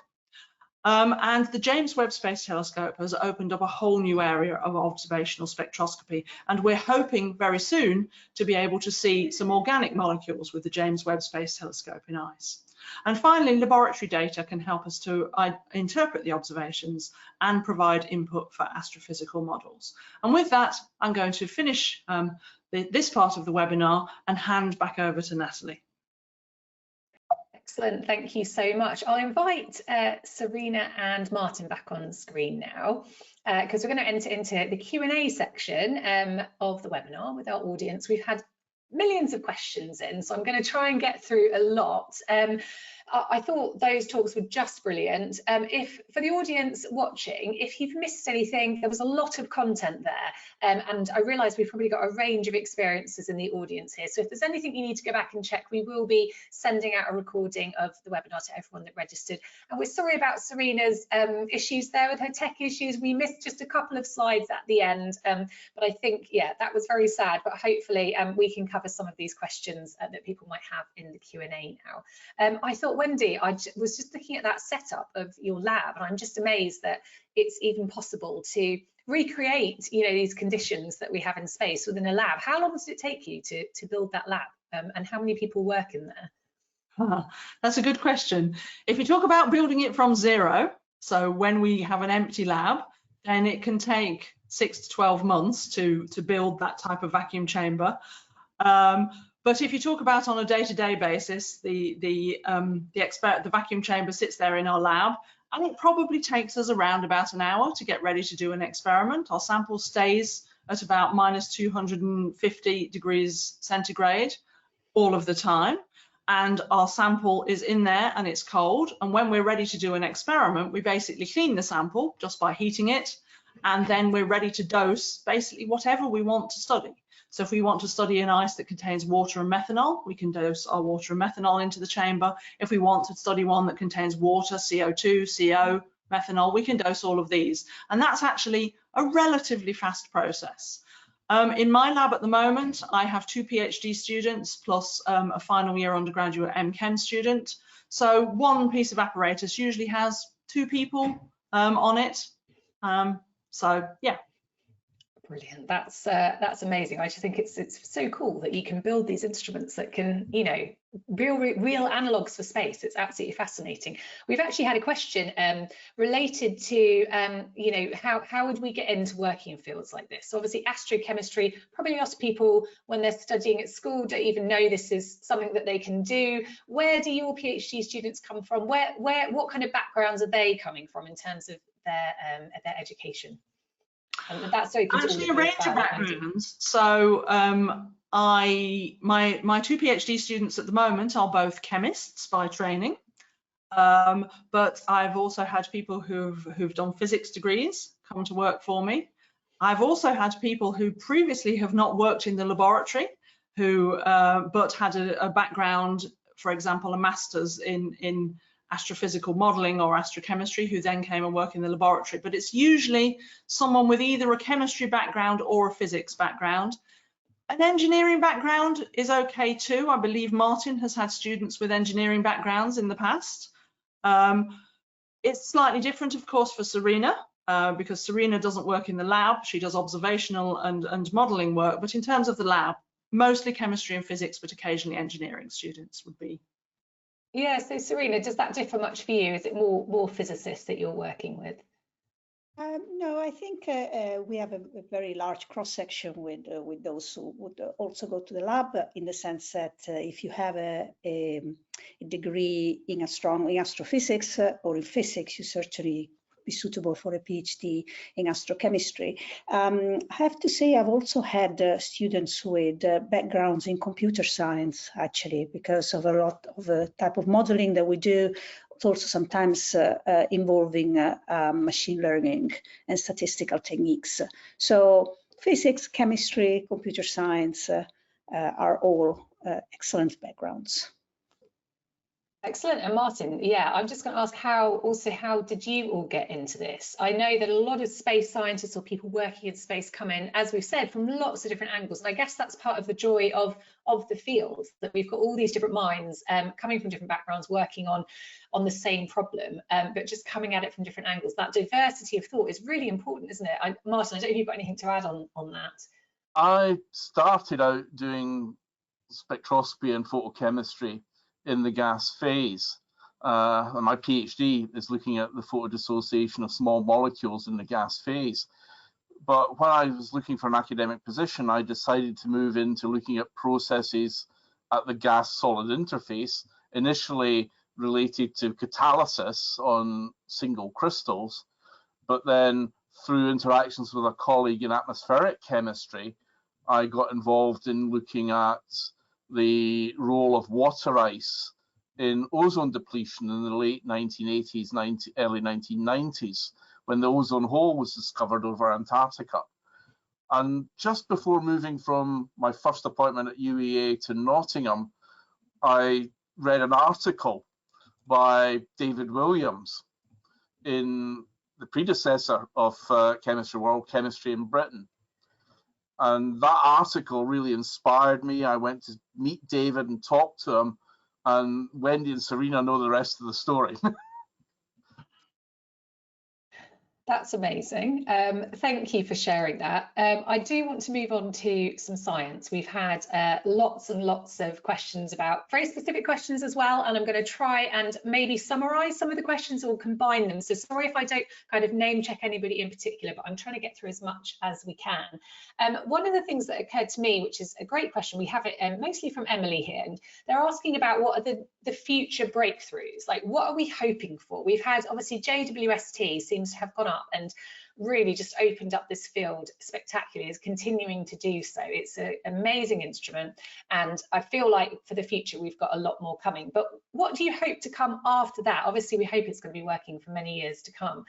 And the James Webb Space Telescope has opened up a whole new area of observational spectroscopy, and we're hoping very soon to be able to see some organic molecules with the James Webb Space Telescope in ice. And finally, laboratory data can help us to interpret the observations and provide input for astrophysical models. And with that, I'm going to finish this part of the webinar and hand back over to Natalie. Excellent, thank you so much. I'll invite Serena and Martin back on screen now, because we're going to enter into the Q&A section of the webinar with our audience. We've had millions of questions in, so I'm going to try and get through a lot. I thought those talks were just brilliant. If for the audience watching, if you've missed anything, there was a lot of content there, and I realise we've probably got a range of experiences in the audience here. So if there's anything you need to go back and check, we will be sending out a recording of the webinar to everyone that registered. And we're sorry about Serena's issues there with her tech issues. We missed just a couple of slides at the end, but I think, yeah, that was very sad. But hopefully we can cover some of these questions that people might have in the Q&A now. I thought, Wendy, I was just looking at that setup of your lab, and I'm just amazed that it's even possible to recreate, you know, these conditions that we have in space within a lab. How long did it take you to build that lab, and how many people work in there? That's a good question. If you talk about building it from zero, so when we have an empty lab, then it can take 6 to 12 months to build that type of vacuum chamber. But if you talk about on a day-to-day basis, the vacuum chamber sits there in our lab, and it probably takes us around about an hour to get ready to do an experiment. Our sample stays at about -250 degrees centigrade all of the time, and our sample is in there and it's cold. And when we're ready to do an experiment, we basically clean the sample just by heating it, and then we're ready to dose basically whatever we want to study. So if we want to study an ice that contains water and methanol, we can dose our water and methanol into the chamber. If we want to study one that contains water, CO2, CO, methanol, we can dose all of these. And that's actually a relatively fast process. In my lab at the moment, I have 2 PhD students plus a final year undergraduate M-Chem student. So one piece of apparatus usually has 2 people on it. So yeah. Brilliant. That's amazing. I just think it's so cool that you can build these instruments that can, you know, real analogues for space. It's absolutely fascinating. We've actually had a question related to, you know, how would we get into working in fields like this? So obviously, astrochemistry, probably lots of people when they're studying at school don't even know this is something that they can do. Where do your PhD students come from? What kind of backgrounds are they coming from in terms of their education? And that's open actually to a range of backgrounds. So my two PhD students at the moment are both chemists by training, but I've also had people who've done physics degrees come to work for me. I've also had people who previously have not worked in the laboratory, who but had a background, for example, a master's in astrophysical modeling or astrochemistry, who then came and work in the laboratory. But it's usually someone with either a chemistry background or a physics background. An engineering background is okay too. I believe Martin has had students with engineering backgrounds in the past. It's slightly different, of course, for Serena, because Serena doesn't work in the lab. She does observational and modeling work, but in terms of the lab, mostly chemistry and physics, but occasionally engineering students would be. Yeah, so Serena, does that differ much for you? Is it more physicists that you're working with? No, I think we have a very large cross-section with those who would also go to the lab, in the sense that if you have a degree in astronomy, astrophysics, or in physics, you certainly be suitable for a PhD in astrochemistry. I have to say I've also had students with backgrounds in computer science, actually, because of a lot of the type of modeling that we do. It's also sometimes involving machine learning and statistical techniques. So physics, chemistry, computer science are all excellent backgrounds. Excellent. And Martin, yeah, I'm just going to ask how did you all get into this? I know that a lot of space scientists or people working in space come in, as we've said, from lots of different angles. And I guess that's part of the joy of the field, that we've got all these different minds coming from different backgrounds, working on the same problem, but just coming at it from different angles. That diversity of thought is really important, isn't it? Martin, I don't know if you've got anything to add on that. I started out doing spectroscopy and photochemistry in the gas phase. And my PhD is looking at the photodissociation of small molecules in the gas phase. But when I was looking for an academic position, I decided to move into looking at processes at the gas-solid interface, initially related to catalysis on single crystals, but then through interactions with a colleague in atmospheric chemistry, I got involved in looking at the role of water ice in ozone depletion in the late 1980s, early 1990s, when the ozone hole was discovered over Antarctica. And just before moving from my first appointment at UEA to Nottingham, I read an article by David Williams in the predecessor of Chemistry World, Chemistry in Britain. And that article really inspired me. I went to meet David and talk to him, and Wendy and Serena know the rest of the story. That's amazing. Thank you for sharing that. I do want to move on to some science. We've had lots and lots of questions, about very specific questions as well, and I'm going to try and maybe summarize some of the questions or combine them. So sorry if I don't kind of name check anybody in particular, but I'm trying to get through as much as we can. One of the things that occurred to me, which is a great question, we have it mostly from Emily here, and they're asking about what are the future breakthroughs, like what are we hoping for? We've had, obviously, JWST seems to have gone up and really just opened up this field spectacularly, is continuing to do so. It's an amazing instrument, and I feel like for the future we've got a lot more coming. But what do you hope to come after that? Obviously we hope it's going to be working for many years to come.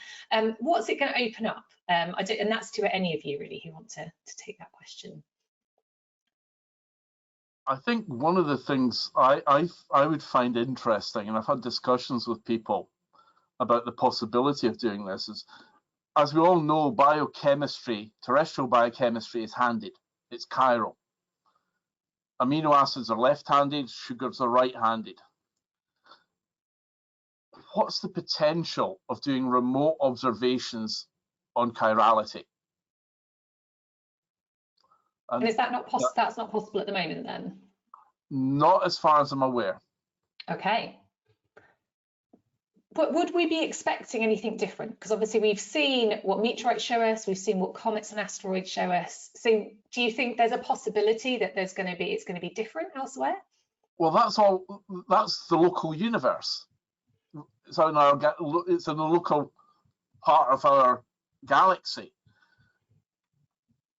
What's it going to open up? And that's to any of you really who want to take that question. I think one of the things I would find interesting, and I've had discussions with people about the possibility of doing this, is, as we all know, biochemistry, terrestrial biochemistry, is handed. It's chiral. Amino acids are left-handed, sugars are right-handed. What's the potential of doing remote observations on chirality? And is that not possible? That's not possible at the moment then? Not as far as I'm aware. Okay. But would we be expecting anything different? Because obviously we've seen what meteorites show us, we've seen what comets and asteroids show us. So do you think there's a possibility that it's going to be different elsewhere? Well, that's the local universe. So it's in the local part of our galaxy.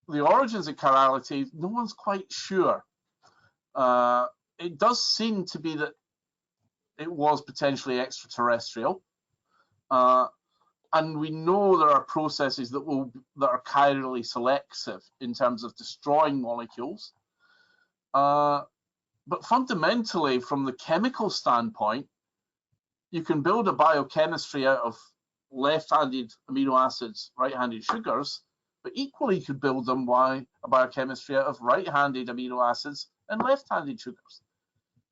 The origins of chirality, no one's quite sure. It does seem to be that it was potentially extraterrestrial, and we know there are processes that are chirally selective in terms of destroying molecules. But fundamentally, from the chemical standpoint, you can build a biochemistry out of left-handed amino acids, right-handed sugars, but equally you could build them a biochemistry out of right-handed amino acids and left-handed sugars.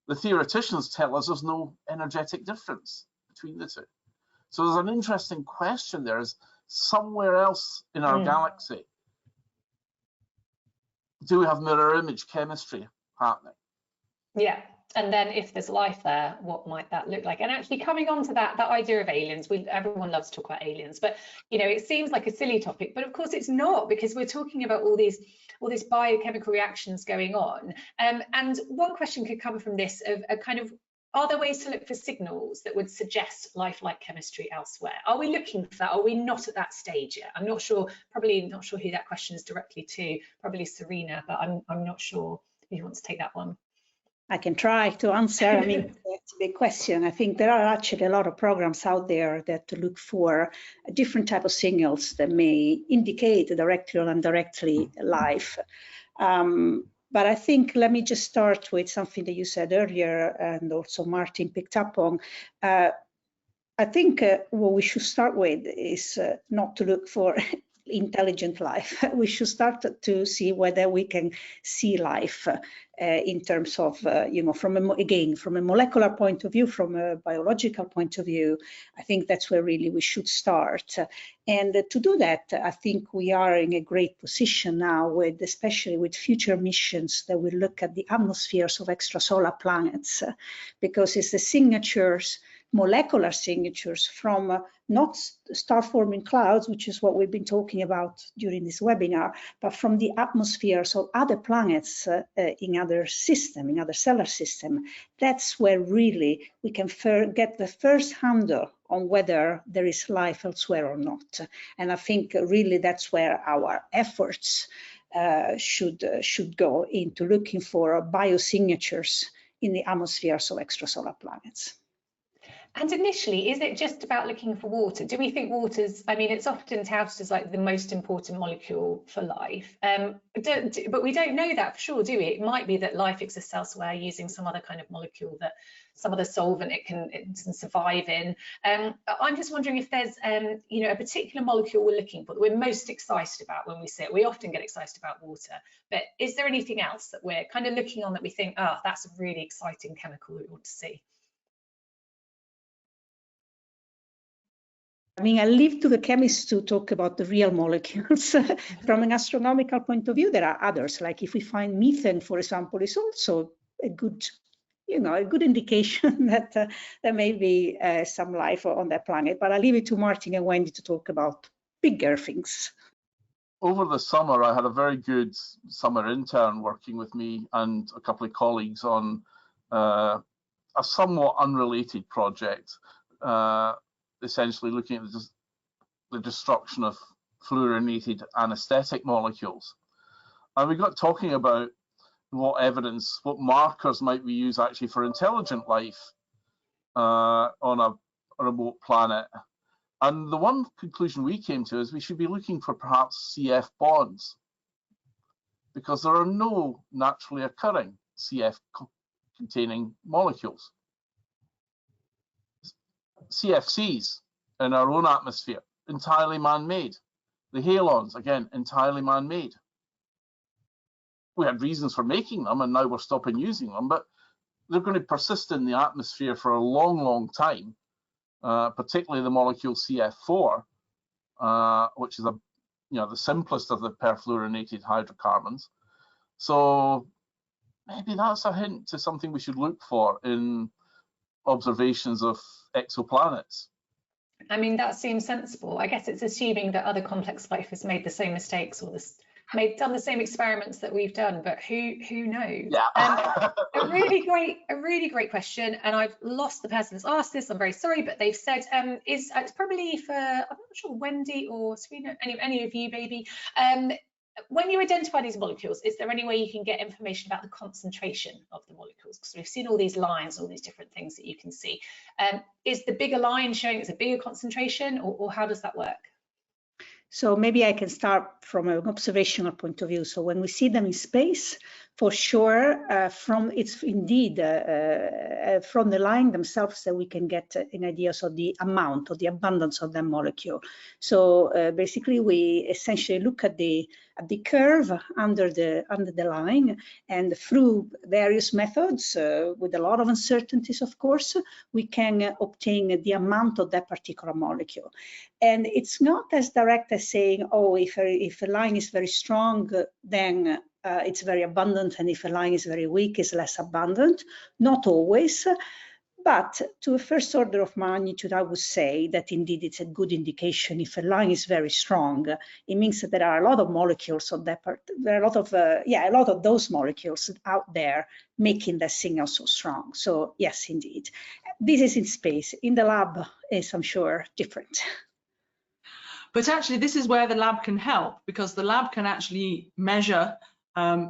The theoreticians tell us there's no energetic difference between the two. So there's an interesting question there, is somewhere else in our galaxy, do we have mirror image chemistry happening? Yeah, and then if there's life there, what might that look like? And actually coming on to that idea of aliens, everyone loves to talk about aliens, but it seems like a silly topic, but of course it's not, because we're talking about all these biochemical reactions going on. And one question could come from this of a kind of, are there ways to look for signals that would suggest life-like chemistry elsewhere? Are we looking for that? Are we not at that stage yet? I'm not sure, probably not sure who that question is directly to, probably Serena, but I'm not sure who wants to take that one. I can try to answer. I mean, it's a big question. I think there are actually a lot of programs out there that look for a different type of signals that may indicate directly or indirectly life. But I think, let me just start with something that you said earlier, and also Martin picked up on. I think what we should start with is not to look for intelligent life. We should start to see whether we can see life in terms of, from a molecular point of view, from a biological point of view. I think that's where really we should start. And to do that, I think we are in a great position now, especially with future missions that will look at the atmospheres of extrasolar planets, because it's the signatures, molecular signatures from not star-forming clouds, which is what we've been talking about during this webinar, but from the atmospheres of other planets in other system, in other solar system. That's where really we can get the first handle on whether there is life elsewhere or not. And I think really that's where our efforts should go into looking for biosignatures in the atmospheres of extrasolar planets. And initially, is it just about looking for water? Do we think water's, I mean, it's often touted as like the most important molecule for life, but we don't know that for sure, do we? It might be that life exists elsewhere using some other kind of molecule, that some other solvent it can survive in. I'm just wondering if there's, a particular molecule we're looking for that we're most excited about when we see it. We often get excited about water, but is there anything else that we're kind of looking on that we think, oh, that's a really exciting chemical we want to see? I mean, I leave to the chemists to talk about the real molecules. From an astronomical point of view, there are others. Like if we find methane, for example, is also a good, a good indication that there may be some life on that planet. But I'll leave it to Martin and Wendy to talk about bigger things. Over the summer, I had a very good summer intern working with me and a couple of colleagues on a somewhat unrelated project. Essentially looking at the destruction of fluorinated anesthetic molecules. And we got talking about what markers might we use actually for intelligent life on a remote planet. And the one conclusion we came to is we should be looking for perhaps CF bonds, because there are no naturally occurring CF containing molecules. CFCs in our own atmosphere, entirely man-made. The halons, again, entirely man-made. We had reasons for making them, and now we're stopping using them, but they're going to persist in the atmosphere for a long, long time, particularly the molecule CF4, which is the simplest of the perfluorinated hydrocarbons. So maybe that's a hint to something we should look for in observations of exoplanets. I mean, that seems sensible. I guess it's assuming that other complex life has made the same mistakes or done the same experiments that we've done, but who knows? Yeah. A really great question, and I've lost the person that's asked this. I'm very sorry, but they've said it's probably for, I'm not sure, Wendy or Serena, any of you maybe. When you identify these molecules, is there any way you can get information about the concentration of the molecules? Because we've seen all these lines, all these different things that you can see. Is the bigger line showing it's a bigger concentration, or how does that work? So maybe I can start from an observational point of view. So when we see them in space, for sure, it's indeed from the line themselves that we can get an idea of the amount or the abundance of that molecule. So basically, we essentially look at the curve under the line, and through various methods, with a lot of uncertainties, of course, we can obtain the amount of that particular molecule. And it's not as direct as saying, oh, if a line is very strong, then it's very abundant, and if a line is very weak, it's less abundant. Not always. But to a first order of magnitude, I would say that indeed it's a good indication. If a line is very strong, it means that there are a lot of molecules of that part. There are a lot of those molecules out there making that signal so strong. So yes, indeed, this is in space. In the lab, is I'm sure different. But actually, this is where the lab can help, because the lab can actually measure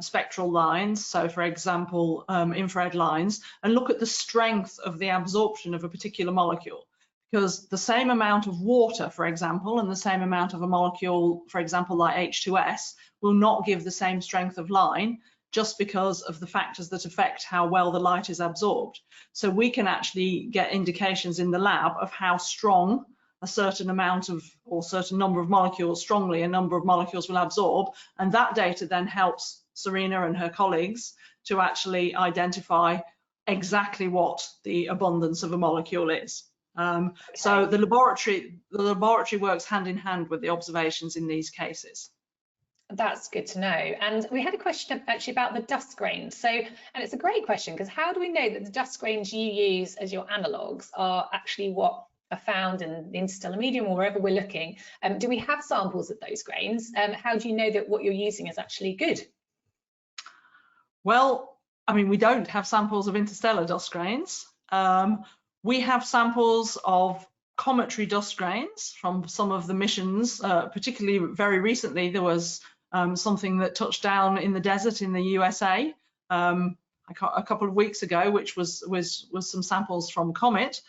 spectral lines, so for example infrared lines, and look at the strength of the absorption of a particular molecule, because the same amount of water, for example, and the same amount of a molecule, for example like H2S, will not give the same strength of line, just because of the factors that affect how well the light is absorbed. So we can actually get indications in the lab of how strong a certain amount of, or certain number of molecules, strongly a number of molecules will absorb, and that data then helps Serena and her colleagues to actually identify exactly what the abundance of a molecule is. So the laboratory works hand in hand with the observations in these cases. That's good to know. And we had a question actually about the dust grains. So, and it's a great question, because how do we know that the dust grains you use as your analogues are actually what are found in the interstellar medium or wherever we're looking? Do we have samples of those grains? How do you know that what you're using is actually good? Well, I mean, we don't have samples of interstellar dust grains. We have samples of cometary dust grains from some of the missions, particularly very recently. There was something that touched down in the desert in the USA a couple of weeks ago, which was some samples from Comet.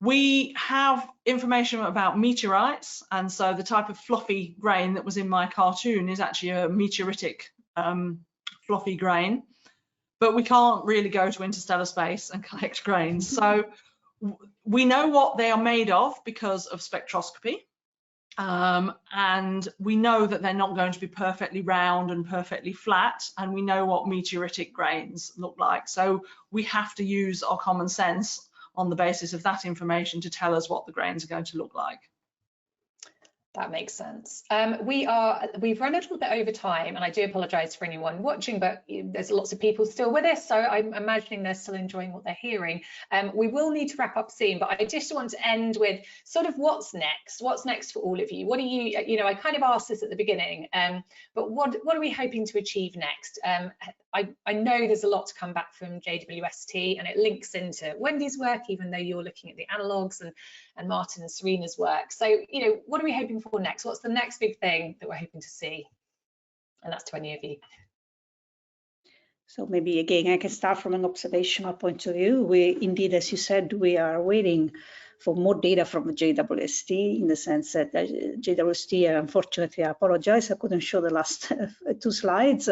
We have information about meteorites, and so the type of fluffy grain that was in my cartoon is actually a meteoritic fluffy grain, but we can't really go to interstellar space and collect grains. So we know what they are made of because of spectroscopy, and we know that they're not going to be perfectly round and perfectly flat, and we know what meteoritic grains look like. So we have to use our common sense on the basis of that information to tell us what the grains are going to look like. That makes sense. We've run a little bit over time, and I do apologise for anyone watching, but there's lots of people still with us, so I'm imagining they're still enjoying what they're hearing. We will need to wrap up soon, but I just want to end with sort of what's next. What's next for all of you? What are you, I kind of asked this at the beginning, but what are we hoping to achieve next? I know there's a lot to come back from JWST, and it links into Wendy's work, even though you're looking at the analogues, and Martin and Serena's work. So, what are we hoping for next? What's the next big thing that we're hoping to see? And that's to any of you. So maybe again, I can start from an observational point of view. We indeed, as you said, we are waiting for more data from JWST, in the sense that JWST, unfortunately, I apologize, I couldn't show the last 2 slides.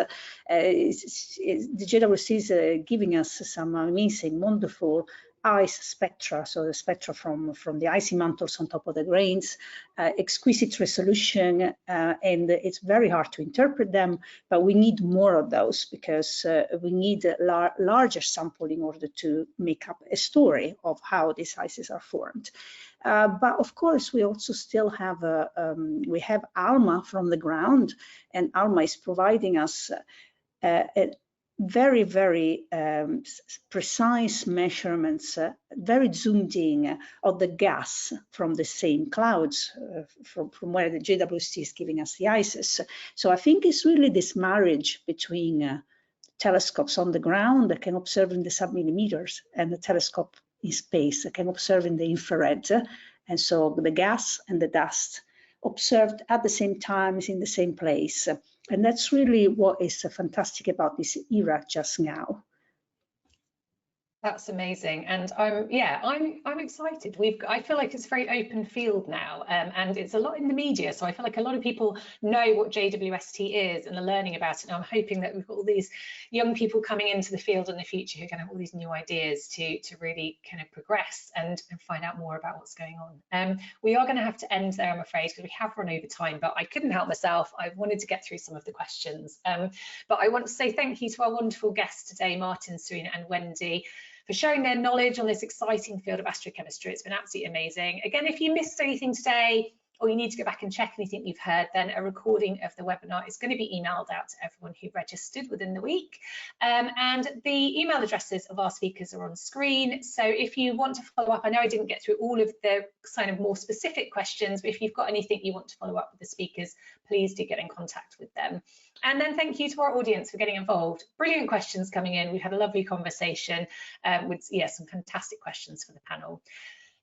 The JWST is giving us some amazing, wonderful ice spectra, so the spectra from the icy mantles on top of the grains, exquisite resolution, and it's very hard to interpret them, but we need more of those, because we need a larger sample in order to make up a story of how these ices are formed. But of course, we also still have we have Alma from the ground, and Alma is providing us a very, very precise measurements, very zoomed in of the gas from the same clouds from where the JWST is giving us the ICES. So I think it's really this marriage between telescopes on the ground that can observe in the submillimeters and the telescope in space that can observe in the infrared. And so the gas and the dust observed at the same time is in the same place. And that's really what is fantastic about this era just now. That's amazing, and I'm excited. I feel like it's a very open field now, and it's a lot in the media. So I feel like a lot of people know what JWST is and are learning about it. And I'm hoping that we've got all these young people coming into the field in the future who are going to have all these new ideas to really kind of progress and find out more about what's going on. We are going to have to end there, I'm afraid, because we have run over time. But I couldn't help myself. I wanted to get through some of the questions. But I want to say thank you to our wonderful guests today, Martin, Serena, and Wendy, for sharing their knowledge on this exciting field of astrochemistry. It's been absolutely amazing. Again, if you missed anything today, or you need to go back and check anything you've heard, then a recording of the webinar is going to be emailed out to everyone who registered within the week. And the email addresses of our speakers are on screen. So if you want to follow up, I know I didn't get through all of the kind of more specific questions, but if you've got anything you want to follow up with the speakers, please do get in contact with them. And then thank you to our audience for getting involved. Brilliant questions coming in. We've had a lovely conversation with some fantastic questions for the panel.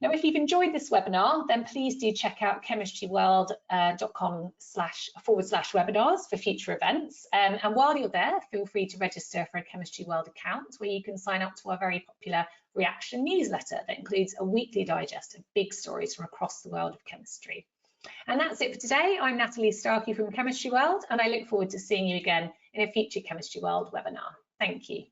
Now, if you've enjoyed this webinar, then please do check out chemistryworld.com//webinars for future events. And while you're there, feel free to register for a Chemistry World account where you can sign up to our very popular reaction newsletter that includes a weekly digest of big stories from across the world of chemistry. And that's it for today. I'm Natalie Starkey from Chemistry World, and I look forward to seeing you again in a future Chemistry World webinar. Thank you.